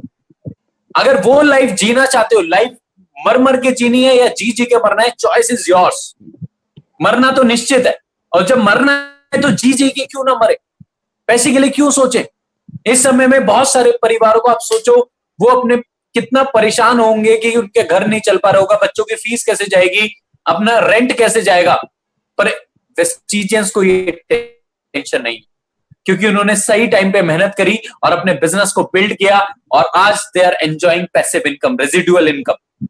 अगर वो लाइफ जीना चाहते हो, लाइफ मर मर के जीनी है या जी जी के मरना है, चॉइस इज योर्स। मरना तो निश्चित है, और जब मरना है तो जी जी के क्यों ना मरे, पैसे के लिए क्यों सोचे। इस समय में बहुत सारे परिवारों को आप सोचो, वो अपने कितना परेशान होंगे कि उनके घर नहीं चल पा रहा होगा, बच्चों की फीस कैसे जाएगी, अपना रेंट कैसे जाएगा। पर वेस्टिजियंस को ये टेंशन नहीं, क्योंकि उन्होंने सही टाइम पे मेहनत करी और अपने बिजनेस को बिल्ड किया, और आज they are enjoying passive income, residual income.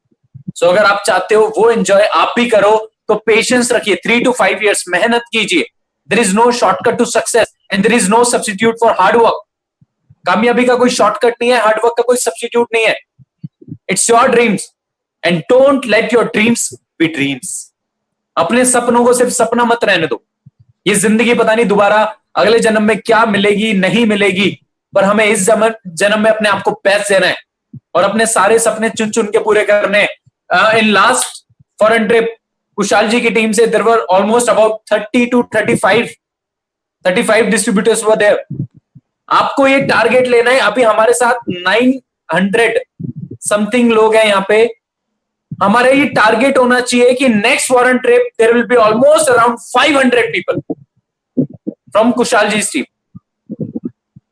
So अगर आप चाहते हो वो एंजॉय आप भी करो, तो पेशेंस रखिए, 3 to 5 years मेहनत कीजिए। There is no shortcut to success and there is no substitute for hard work. कामयाबी का कोई शॉर्टकट नहीं है, हार्ड वर्क का कोई सब्स्टिट्यूट नहीं है। It's your dreams and don't let your dreams be dreams. अपने सपनों को सिर्फ सपना मत रहने दो। ये जिंदगी पता नहीं दोबारा अगले जन्म में क्या मिलेगी, नहीं मिलेगी, पर हमें इस जन्म में अपने आप को बेस्ट देना है और अपने सारे सपने चुन चुन के पूरे करने हैं। In last foreign trip Kushal ji की टीम से there were almost about 30 to 35 distributors were there. आपको ये टारगेट लेना है। अभी हमारे साथ 900 समथिंग लोग हैं यहाँ पे। हमारा ये टारगेट होना चाहिए कि next foreign trip there will be almost around 500 people from Kushal ji team.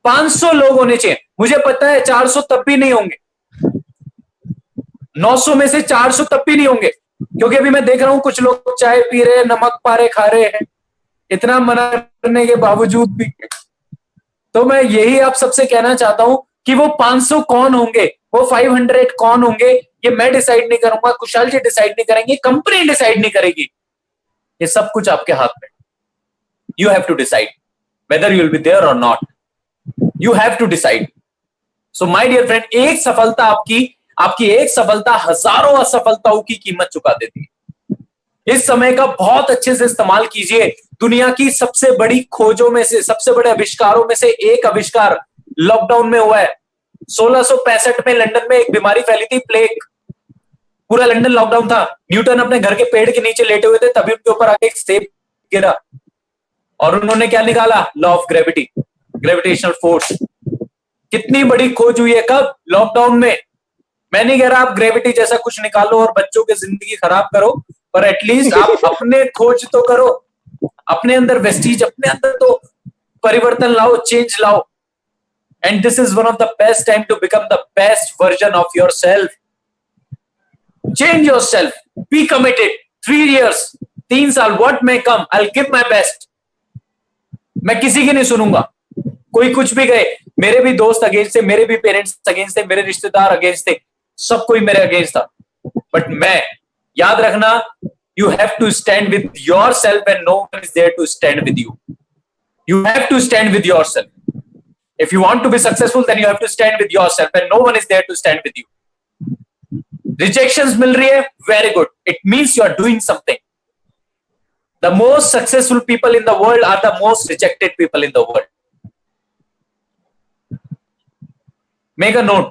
500 लोग होने चाहिए। मुझे पता है 400 तब भी नहीं होंगे, 900 में से 400 तब भी नहीं होंगे, क्योंकि अभी मैं देख रहा हूं कुछ लोग चाय पी रहे हैं, नमक पारे खा रहे हैं, इतना मना करने के बावजूद भी। तो मैं यही आप सबसे कहना चाहता हूं कि वो 500 कौन होंगे, वो 500 कौन होंगे, ये मैं डिसाइड नहीं करूंगा, कुशाल जी डिसाइड नहीं करेंगे, कंपनी डिसाइड नहीं करेगी। ये सब कुछ आपके हाथ में। You have to decide whether you will be there or not. You have to decide. So my dear friend, एक सफलता आपकी एक सफलता हजारों असफलताओं की कीमत चुका देती है। इस समय का बहुत अच्छे से इस्तेमाल कीजिए। दुनिया की सबसे बड़ी खोजों में से, सबसे बड़े आविष्कारों में से एक आविष्कार लॉकडाउन में हुआ है। 1665 में लंदन में एक बीमारी फैली थी, प्लेग। पूरा लंदन लॉकडाउन था। न्यूटन अपने घर के पेड़ के नीचे लेटे हुए थे, तभी उनके ऊपर आके एक सेब गिरा और उन्होंने क्या निकाला? Law of gravity, gravitational force. कितनी बड़ी खोज हुई है, कब? लॉकडाउन में। मैं नहीं कह रहा आप ग्रेविटी जैसा कुछ निकालो और बच्चों की जिंदगी खराब करो, पर एटलीस्ट आप अपने खोज तो करो, अपने अंदर वेस्टीज, अपने अंदर तो परिवर्तन लाओ, चेंज लाओ। And this is one of the best time to become the best version of yourself. Change yourself, be committed. 3 years, 3 साल, what may come, I will give my best. मैं किसी की नहीं सुनूंगा, कोई कुछ भी कहे। मेरे भी दोस्त अगेंस्ट थे, मेरे भी पेरेंट्स अगेंस्ट थे, मेरे रिश्तेदार अगेंस्ट थे, सब कोई मेरे अगेंस्ट था। बट मैं, याद रखना, you have to stand with yourself and no one is there to stand with you. You have to stand with yourself. If you want to be successful then you have to stand with yourself and no one is there to stand with you. Rejections मिल रही है, very good, it means you are doing something. The most successful people in the world are the most rejected people in the world. Make a note.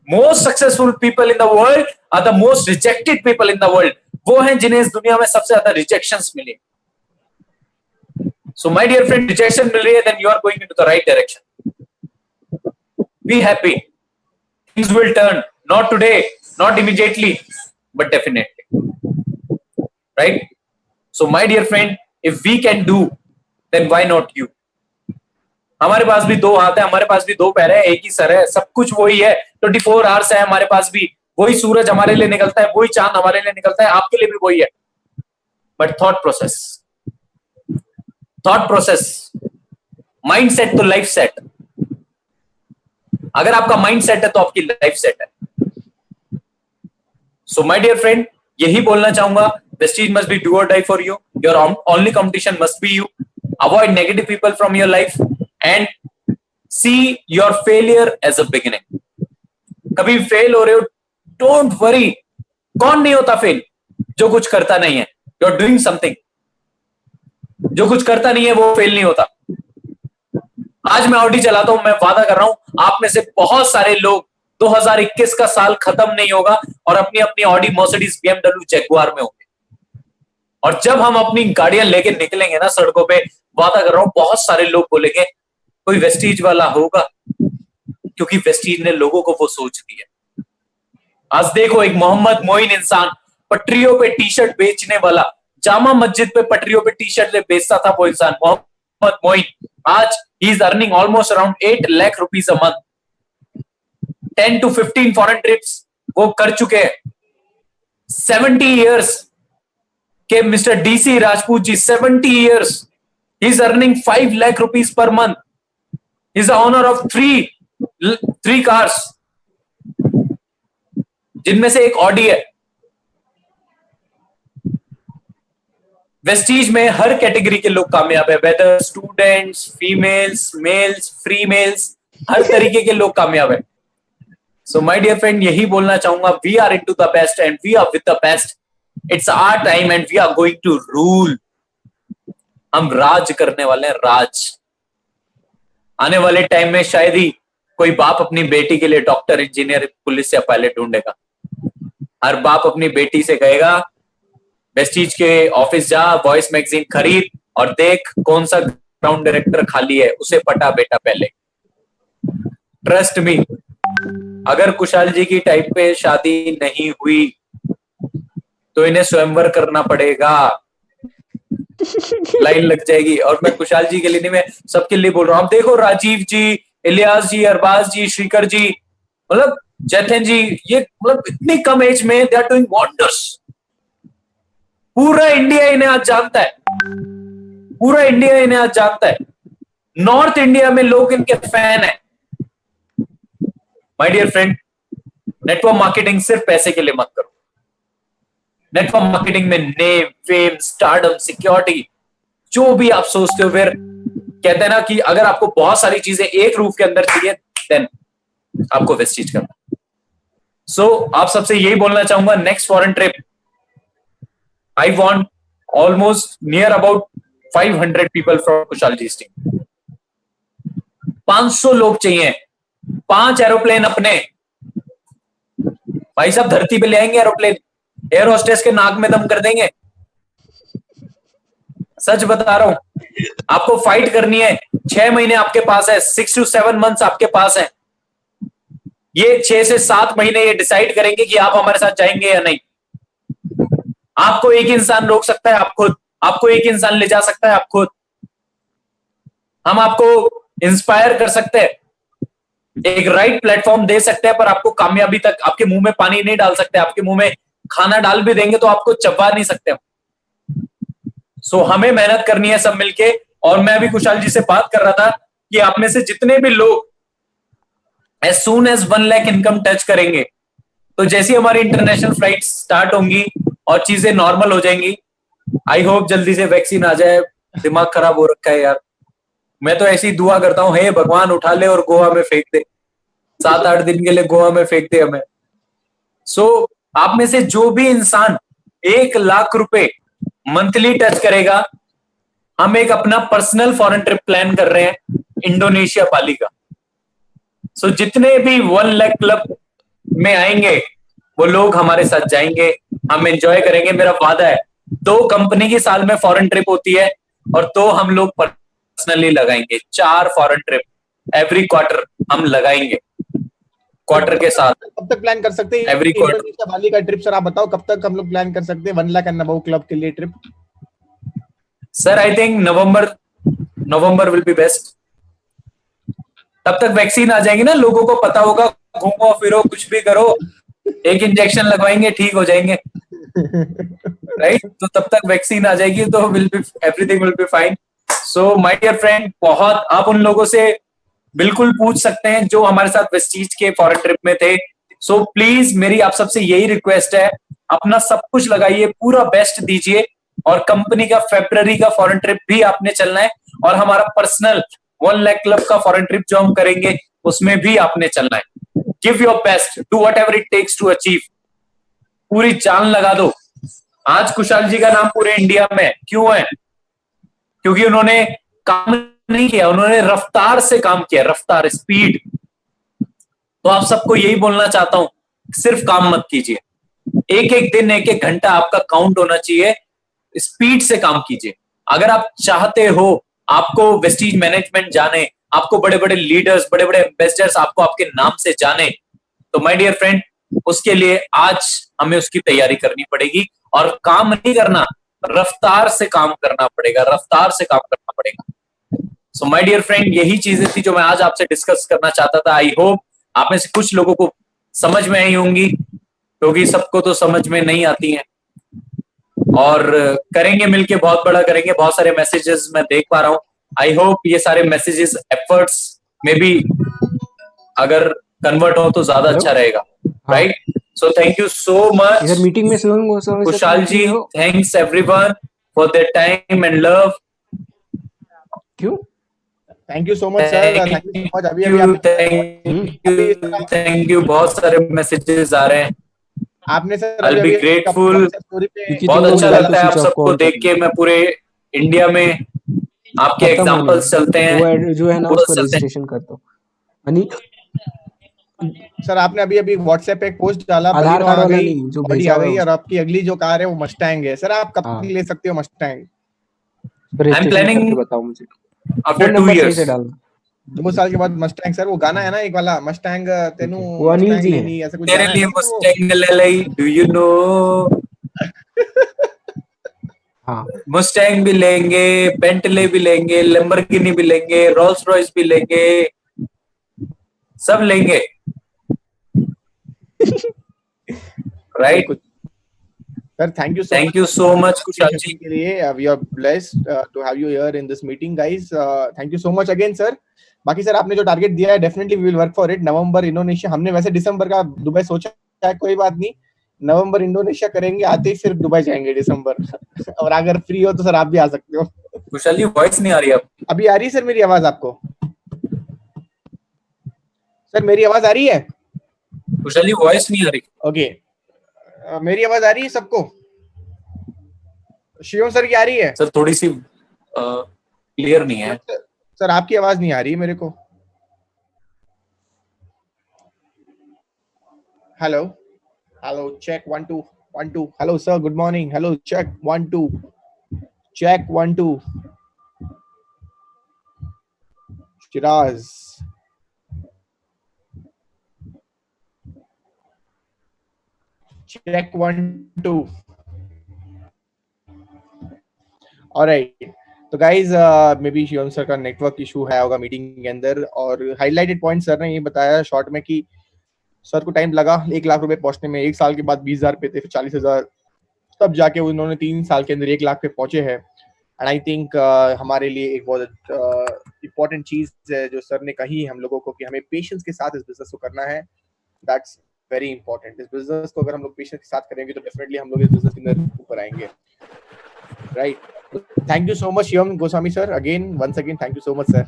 Most successful people in the world are the most rejected people in the world. वो हैं जिन्हें इस दुनिया में सबसे ज्यादा rejections milli. So my dear friend, rejection मिल रही है, then you are going into the right direction. Be happy. Things will turn. Not today, not immediately, but definitely. Right? So my dear friend, if we can do, then why not you? हमारे पास भी दो हाथ है, हमारे पास भी दो पैर है, एक ही सर है, सब कुछ वही है. 24 आवर्स है हमारे पास भी, वही सूरज हमारे लिए निकलता है, वही चांद हमारे लिए निकलता है, आपके लिए भी वही है. But thought process, mind set तो लाइफ सेट. अगर आपका माइंड सेट है तो आपकी लाइफ सेट है. सो माय डियर फ्रेंड, यही बोलना चाहूंगा. Prestige must be do or die for you. Your only competition must be you. Avoid negative people from your life and see your failure as a beginning. कभी फेल हो रहे हो, डोंट वरी. कौन नहीं होता फेल? जो कुछ करता नहीं है. You're doing something. जो कुछ करता नहीं है वो फेल नहीं होता. आज मैं ऑडी चलाता हूं, मैं वादा कर रहा हूं आप में से बहुत सारे लोग 2021 का साल खत्म नहीं होगा और अपनी अपनी ऑडी, मर्सिडीज, BMW, जगुआर में होंगे. और जब हम अपनी गाड़ियां लेके निकलेंगे ना सड़कों पे, वादा कर रहा हूं बहुत सारे लोग बोलेंगे कोई वेस्टीज वाला होगा, क्योंकि वेस्टीज ने लोगों को वो सोच दी है. आज देखो, एक मोहम्मद मोइन इंसान, पटरियों पे टी शर्ट बेचने वाला, जामा मस्जिद पे पटरियों पे टी शर्ट बेचता था वो इंसान, मोहम्मद मोइन. आज ही is earning almost around 8 lakh rupees a month. 10 to 15 foreign trips वो कर चुके हैं. 70 years के mister DC Rajput ji, 70 years, he is earning 5 lakh rupees per month. He is the owner of three cars, जिनमें से एक ऑडी है. वेस्टीज में हर कैटेगरी के लोग कामयाब है, whether students, females, males, free males, हर तरीके के लोग कामयाब है. सो माय डियर फ्रेंड, यही बोलना चाहूंगा, we are into the best and we are with the best. It's our time and we are going to rule. हम राज करने वाले हैं, राज. आने वाले टाइम में शायद ही कोई बाप अपनी बेटी के लिए डॉक्टर, इंजीनियर, पुलिस या पायलट ढूंढेगा. हर बाप अपनी बेटी से कहेगा वेस्टीज के ऑफिस जा, वॉइस मैगजीन खरीद और देख कौन सा ग्राउंड डायरेक्टर खाली है, उसे पटा बेटा पहले. ट्रस्ट मी, अगर कुशाल जी की टाइप पे शादी नहीं हुई तो इन्हें स्वयंवर करना पड़ेगा. लाइन लग जाएगी. और मैं कुशाल जी के लिए नहीं, मैं सबके लिए बोल रहा हूं. आप देखो, राजीव जी, इलियास जी, अरबाज जी, श्रीकर जी, मतलब जैथन जी, ये मतलब इतनी कम एज में दे आर डूइंग वंडर्स. पूरा इंडिया इन्हें आज जानता है, पूरा इंडिया इन्हें आज जानता है. नॉर्थ इंडिया में लोग इनके फैन है. My dear friend, network marketing सिर्फ पैसे के लिए मत करो. नेटवर्क मार्केटिंग में नेम, फेम, स्टारडम, सिक्योरिटी, जो भी आप सोचते हो, फिर कहते हैं ना कि अगर आपको बहुत सारी चीजें एक रूफ के अंदर चाहिए, देन आपको वेस्टीज करना. सो आप सबसे यही बोलना चाहूंगा, next foreign trip I want almost near about 500 people from Kushal ji's team. 500 लोग चाहिए, 5 एरोप्लेन अपने. भाई साहब धरती पे ले आएंगे एरोप्लेन, एयर होस्टेस के नाक में दम कर देंगे. सच बता रहा हूं. आपको फाइट करनी है. 6 महीने आपके पास है, 6 to 7 months आपके पास है. ये 6 से 7 महीने ये डिसाइड करेंगे कि आप हमारे साथ जाएंगे या नहीं. आपको एक इंसान रोक सकता है, आप खुद. आपको एक इंसान ले जा सकता है, आप खुद. हम आपको इंस्पायर कर सकते हैं, एक राइट प्लेटफॉर्म दे सकते हैं, पर आपको कामयाबी तक आपके मुंह में पानी नहीं डाल सकते. आपके मुंह में खाना डाल भी देंगे तो आपको चबा नहीं सकते. सो हमें मेहनत करनी है सब मिलके. और मैं अभी कुशाल जी से बात कर रहा था कि आप में से जितने भी लोग as soon as 1 lakh income touch करेंगे, तो जैसी हमारी इंटरनेशनल फ्लाइट स्टार्ट होंगी और चीजें नॉर्मल हो जाएंगी, आई होप जल्दी से वैक्सीन आ जाए. दिमाग खराब हो रखा है यार. मैं तो ऐसी दुआ करता हूं, हे भगवान उठा ले और गोवा में फेंक दे, 7-8 दिन के लिए गोवा में फेंक दे हमें. सो आप में से जो भी इंसान 1 लाख रुपए मंथली टच करेगा, हम एक अपना पर्सनल फॉरेन ट्रिप प्लान कर रहे हैं, इंडोनेशिया, बाली का. सो जितने भी 1 लाख क्लब में आएंगे वो लोग हमारे साथ जाएंगे, हम एंजॉय करेंगे। मेरा वादा है 2 कंपनी की साल में फॉरेन ट्रिप होती है और 2 हम लोग पर्सनली लगाएंगे। 4 फॉरेन ट्रिप एवरी क्वार्टर हम लगाएंगे, क्वार्टर के साथ। कब तक प्लान कर सकते हैं एवरी क्वार्टर। इंडोनेशिया वाली का ट्रिप? सर आप बताओ कब तक हम लोग प्लान कर सकते हैं 1 लाख एंड अबव क्लब के लिए trip? Sir I think November will be best. तब तक वैक्सीन आ जाएगी ना, लोगों को पता होगा, घूमो फिरो कुछ भी करो, एक इंजेक्शन लगवाएंगे ठीक हो जाएंगे, राइट? तो तब तक वैक्सीन आ जाएगी तो everything will be fine. So my dear friend, बहुत आप उन लोगों से बिल्कुल पूछ सकते हैं जो हमारे साथ वेस्टीज के फॉरेन ट्रिप में थे। सो प्लीज मेरी आप सबसे यही रिक्वेस्ट है, अपना सब कुछ लगाइए, पूरा बेस्ट दीजिए। और कंपनी का फरवरी का फॉरेन ट्रिप भी आपने चलना है, और हमारा पर्सनल 1 लाख क्लब का फॉरेन ट्रिप जो हम करेंगे उसमें भी आपने चलना है। Give your best, do whatever it takes to achieve. पूरी जान लगा दो। आज कुशाल जी का नाम पूरे इंडिया में है, क्यों है? क्योंकि उन्होंने काम नहीं किया, उन्होंने रफ्तार से काम किया, रफ्तार, स्पीड। तो आप सबको यही बोलना चाहता हूं, सिर्फ काम मत कीजिए, एक एक दिन एक एक घंटा आपका काउंट होना चाहिए, स्पीड से काम कीजिए। अगर आप चाहते हो आपको वेस्टीज मैनेजमेंट जाने, आपको बड़े बड़े लीडर्स, बड़े बड़े एम्बेसडर्स आपको आपके नाम से जाने, तो माय डियर फ्रेंड, उसके लिए आज हमें उसकी तैयारी करनी पड़ेगी। और काम नहीं करना, रफ्तार से काम करना पड़ेगा, रफ्तार से काम करना पड़ेगा। सो माय डियर फ्रेंड, यही चीजें थी जो मैं आज आपसे डिस्कस करना चाहता था। आई होप आप में से कुछ लोगों को समझ में आई होंगी, क्योंकि सबको तो समझ में नहीं आती हैं। और करेंगे मिलके, बहुत बड़ा करेंगे। बहुत सारे मैसेजेस मैं देख पा रहा हूँ। आई होप ये सारे मैसेजेस, एफर्ट्स में भी अगर कन्वर्ट हो तो ज्यादा अच्छा रहेगा, right? So thank you so much. इधर मीटिंग में Shivam Goswami sir Kushal ji, thanks everyone for their time and love. क्यों? Thank you so much sir, thank you so much. Thank you. बहुत सारे मैसेजेस आ रहे हैं। आपने सर I'll be grateful। बहुत अच्छा लगता है आप सबको देख के। मैं पूरे इंडिया में आपके एग्जांपल्स चलते हैं, वो जो है ना उसको रजिस्ट्रेशन कर दो। सर आपने अभी अभी व्हाट्सएप पे एक पोस्ट डाला, आधार कार्ड वाला नहीं, जो भेजा आ गई, और आपकी अगली जो कार है वो मस्टैंग है। सर आप कब तक ले सकते हो मस्टैंग? आई एम प्लानिंग बताओ मुझे आफ्टर 2 इयर्स। 2 साल के बाद मस्टैंग। सर वो गाना है ना एक वाला, मस्टैंग तेनू वो अनिल जी है, ऐसा कुछ तेरे लिए मस्टैंग ले लई, डू यू नो? हाँ, मस्टैंग भी लेंगे, बेंटले भी लेंगे, लैम्बोर्गिनी भी लेंगे, रोल्स रॉयस भी लेंगे, सब लेंगे, right? Sir thank you so much Kushal ji के लिए। We are blessed to have you here in this meeting guys. Thank you so much again sir. बाकी सर आपने जो टारगेट दिया है, definitely we will work for it. नवंबर इंडोनेशिया, हमने वैसे दिसंबर का दुबई सोचा है, कोई बात नहीं, नवंबर इंडोनेशिया करेंगे, आते ही फिर दुबई जाएंगे दिसंबर। और अगर फ्री हो तो सर आप भी आ सकते हो। कुशाल जी वॉइस नहीं आ रही, अभी आ रही है सर मेरी आवाज आपको? सर मेरी आवाज आ रही है? कुशाल जी वॉइस नहीं आ रही। ओके, मेरी आवाज आ रही है सबको? शिवम सर की आ रही है? सर थोड़ी सी क्लियर नहीं है। सर आपकी आवाज नहीं आ रही है मेरे को। Hello hello, check 1 2 1 2। Hello sir, good morning. Hello, check 1 2, check 1 2। Shiraz, check 1 2। Alright, तो guys maybe Shivam sir का नेटवर्क इशू है होगा मीटिंग के अंदर। और हाईलाइटेड पॉइंट सर ने ये बताया शॉर्ट में कि सर को टाइम लगा 1 लाख रुपए पहुंचने में। 1 साल के बाद 20,000 पे थे, फिर 40,000, तब जाके उन्होंने 3 साल के अंदर 1 लाख पे पहुंचे हैं। एंड आई थिंक हमारे लिए एक बहुत इंपॉर्टेंट चीज है जो सर ने कही हम लोगों को, कि हमें पेशेंस के साथ इस बिजनेस को करना है। That's very important. इस बिजनेस को अगर हम लोग पेशेंस के साथ करेंगे तो डेफिनेटली हम लोग इस बिजनेस के अंदर ऊपर आएंगे, right? Thank you so much Shivam Goswami sir, again once again thank you so much sir.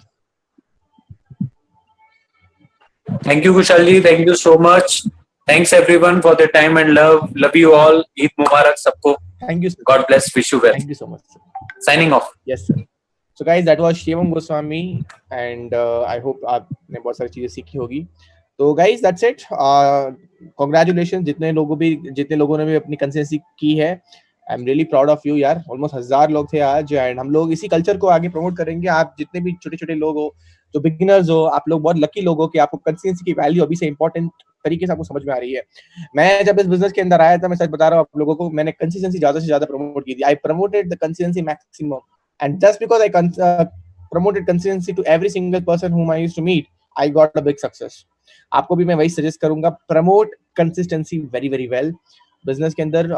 Thank you Kushal ji, thank you so much. Thanks everyone for the time and love you all. Eid मुबारक सबको। Thank you, God bless, wish you well. Thank you so much. Signing off. Yes sir. So guys, that was Shivam Goswami and I hope आपने बहुत सारी चीजें सीखी होगी. तो guys, that's it. Congratulations जितने लोगों ने भी अपनी कंसिस्टेंसी की है. I'm really proud of you यार. Almost 1000 लोग थे आज and हम लोग इसी कल्चर को आगे प्रमोट करेंगे. आप जितने भी छोटे-छोटे लोग हो, जो बिगिनर्स हो, आप लोग बहुत लकी लोग हो कि आपको कंसिस्टेंसी की वैल्यू अभी से इंपॉर्टेंट तरीके से आपको समझ में आ रही है. मैं जब इस बिजनेस के अंदर आया था, मैं सच बता रहा हूँ आप लोगों को, मैंने कंसिस्टेंसी ज्यादा से ज्यादा प्रमोट की थी. I promoted the consistency maximum and just because I promoted consistency to every single person whom I used to meet, I got a big success. आपको भी मैं वही सजेस्ट करूंगा, promote consistency very very well. Business के अंदर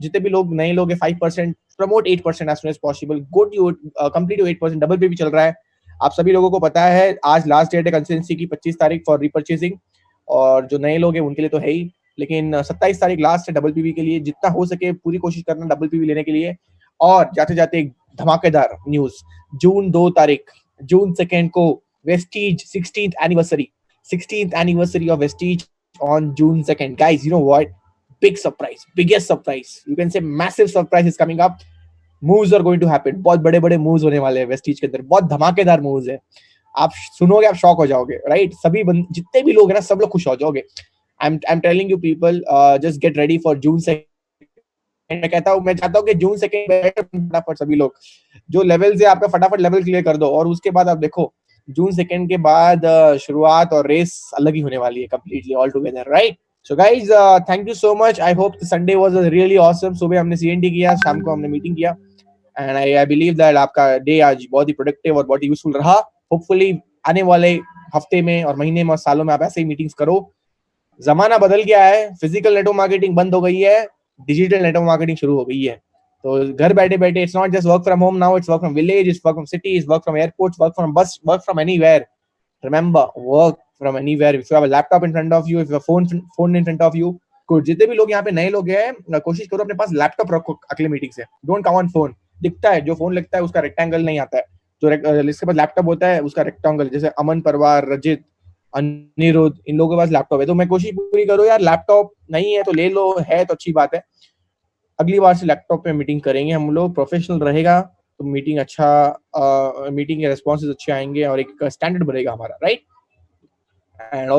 जितने भी लोग नए लोग हैं, 5% promote 8% as soon as possible. Go to complete 8%. Double पे भी चल रहा है. आप सभी लोगों को पता है आज लास्ट डेट है कंसिस्टेंसी की 25 तारीख फॉर रीपर्चेसिंग, और जो नए लोग हैं उनके लिए तो है ही, लेकिन 27 तारीख लास्ट है डबल पीवी के लिए. जितना हो सके पूरी कोशिश करना डबल पीवी लेने के लिए. और जाते जाते एक धमाकेदार न्यूज, जून 2 तारीख, जून 2 को Vestige 16th anniversary of Vestige on June 2nd. Guys, you know what? Big surprise, biggest surprise. You can say massive surprise is coming up. Moves are going to happen. बहुत बड़े-बड़े moves होने वाले हैं वेस्टीज के अंदर. बहुत धमाकेदार moves है. आप सुनोगे आप शॉक हो जाओगे, राइट? सभी जितने भी लोग हैं ना, सब लोग खुश हो जाओगे. I'm telling you people, just get ready for June 2nd. मैं चाहता हूँ कि जून 2 फटाफट सभी लोग जो लेवल से आपका फटाफट लेवल क्लियर कर दो, और उसके बाद आप देखो जून 2 के बाद शुरुआत और रेस अलग ही होने वाली है, completely all together, right? So guys, thank you so much. I hope Sunday was really awesome. सुबह हमने CNT किया, शाम को हमने मीटिंग किया, एंड आई बिलीव दैट आपका डे आज बहुत ही प्रोडक्टिव और बहुत ही यूजफुल रहा. होपफुली आने वाले हफ्ते में और महीने में और सालों में आप ऐसे ही मीटिंग्स करो. जमाना बदल गया है, फिजिकल नेटवर्क मार्केटिंग बंद हो गई है, डिजिटल नेटवर्क मार्केटिंग शुरू हो गई है. तो घर बैठे बैठे, it's not just work from home now, it's work from village, it's work from cities, work from airports, work from bus, work from anywhere. Remember, work from anywhere. If you have a laptop in front of you, if you have phone in front of you, good. जितने भी लोग यहाँ पे नए लोग हैं, कोशिश करो अपने पास लैपटॉप रखो अगले मीटिंग से. Don't come on phone. दिखता है, जो फोन लिखता है उसका रेक्टेंगल नहीं आता है, जो जिसके पास लैपटॉप होता है उसका रेक्टेंगल. जैसे अमन परवार, रजित, अनिरुद्ध, इन लोगों के पास लैपटॉप है. तो मैं कोशिश पूरी करो यार, लैपटॉप नहीं है तो ले लो, है तो अच्छी बात है. अगली बार से लैपटॉप पे मीटिंग करेंगे हम लोग, प्रोफेशनल रहेगा तो मीटिंग अच्छा, मीटिंग के रिस्पॉन्सेज अच्छे आएंगे और एक स्टैंडर्ड बढ़ेगा हमारा, राइट? एंड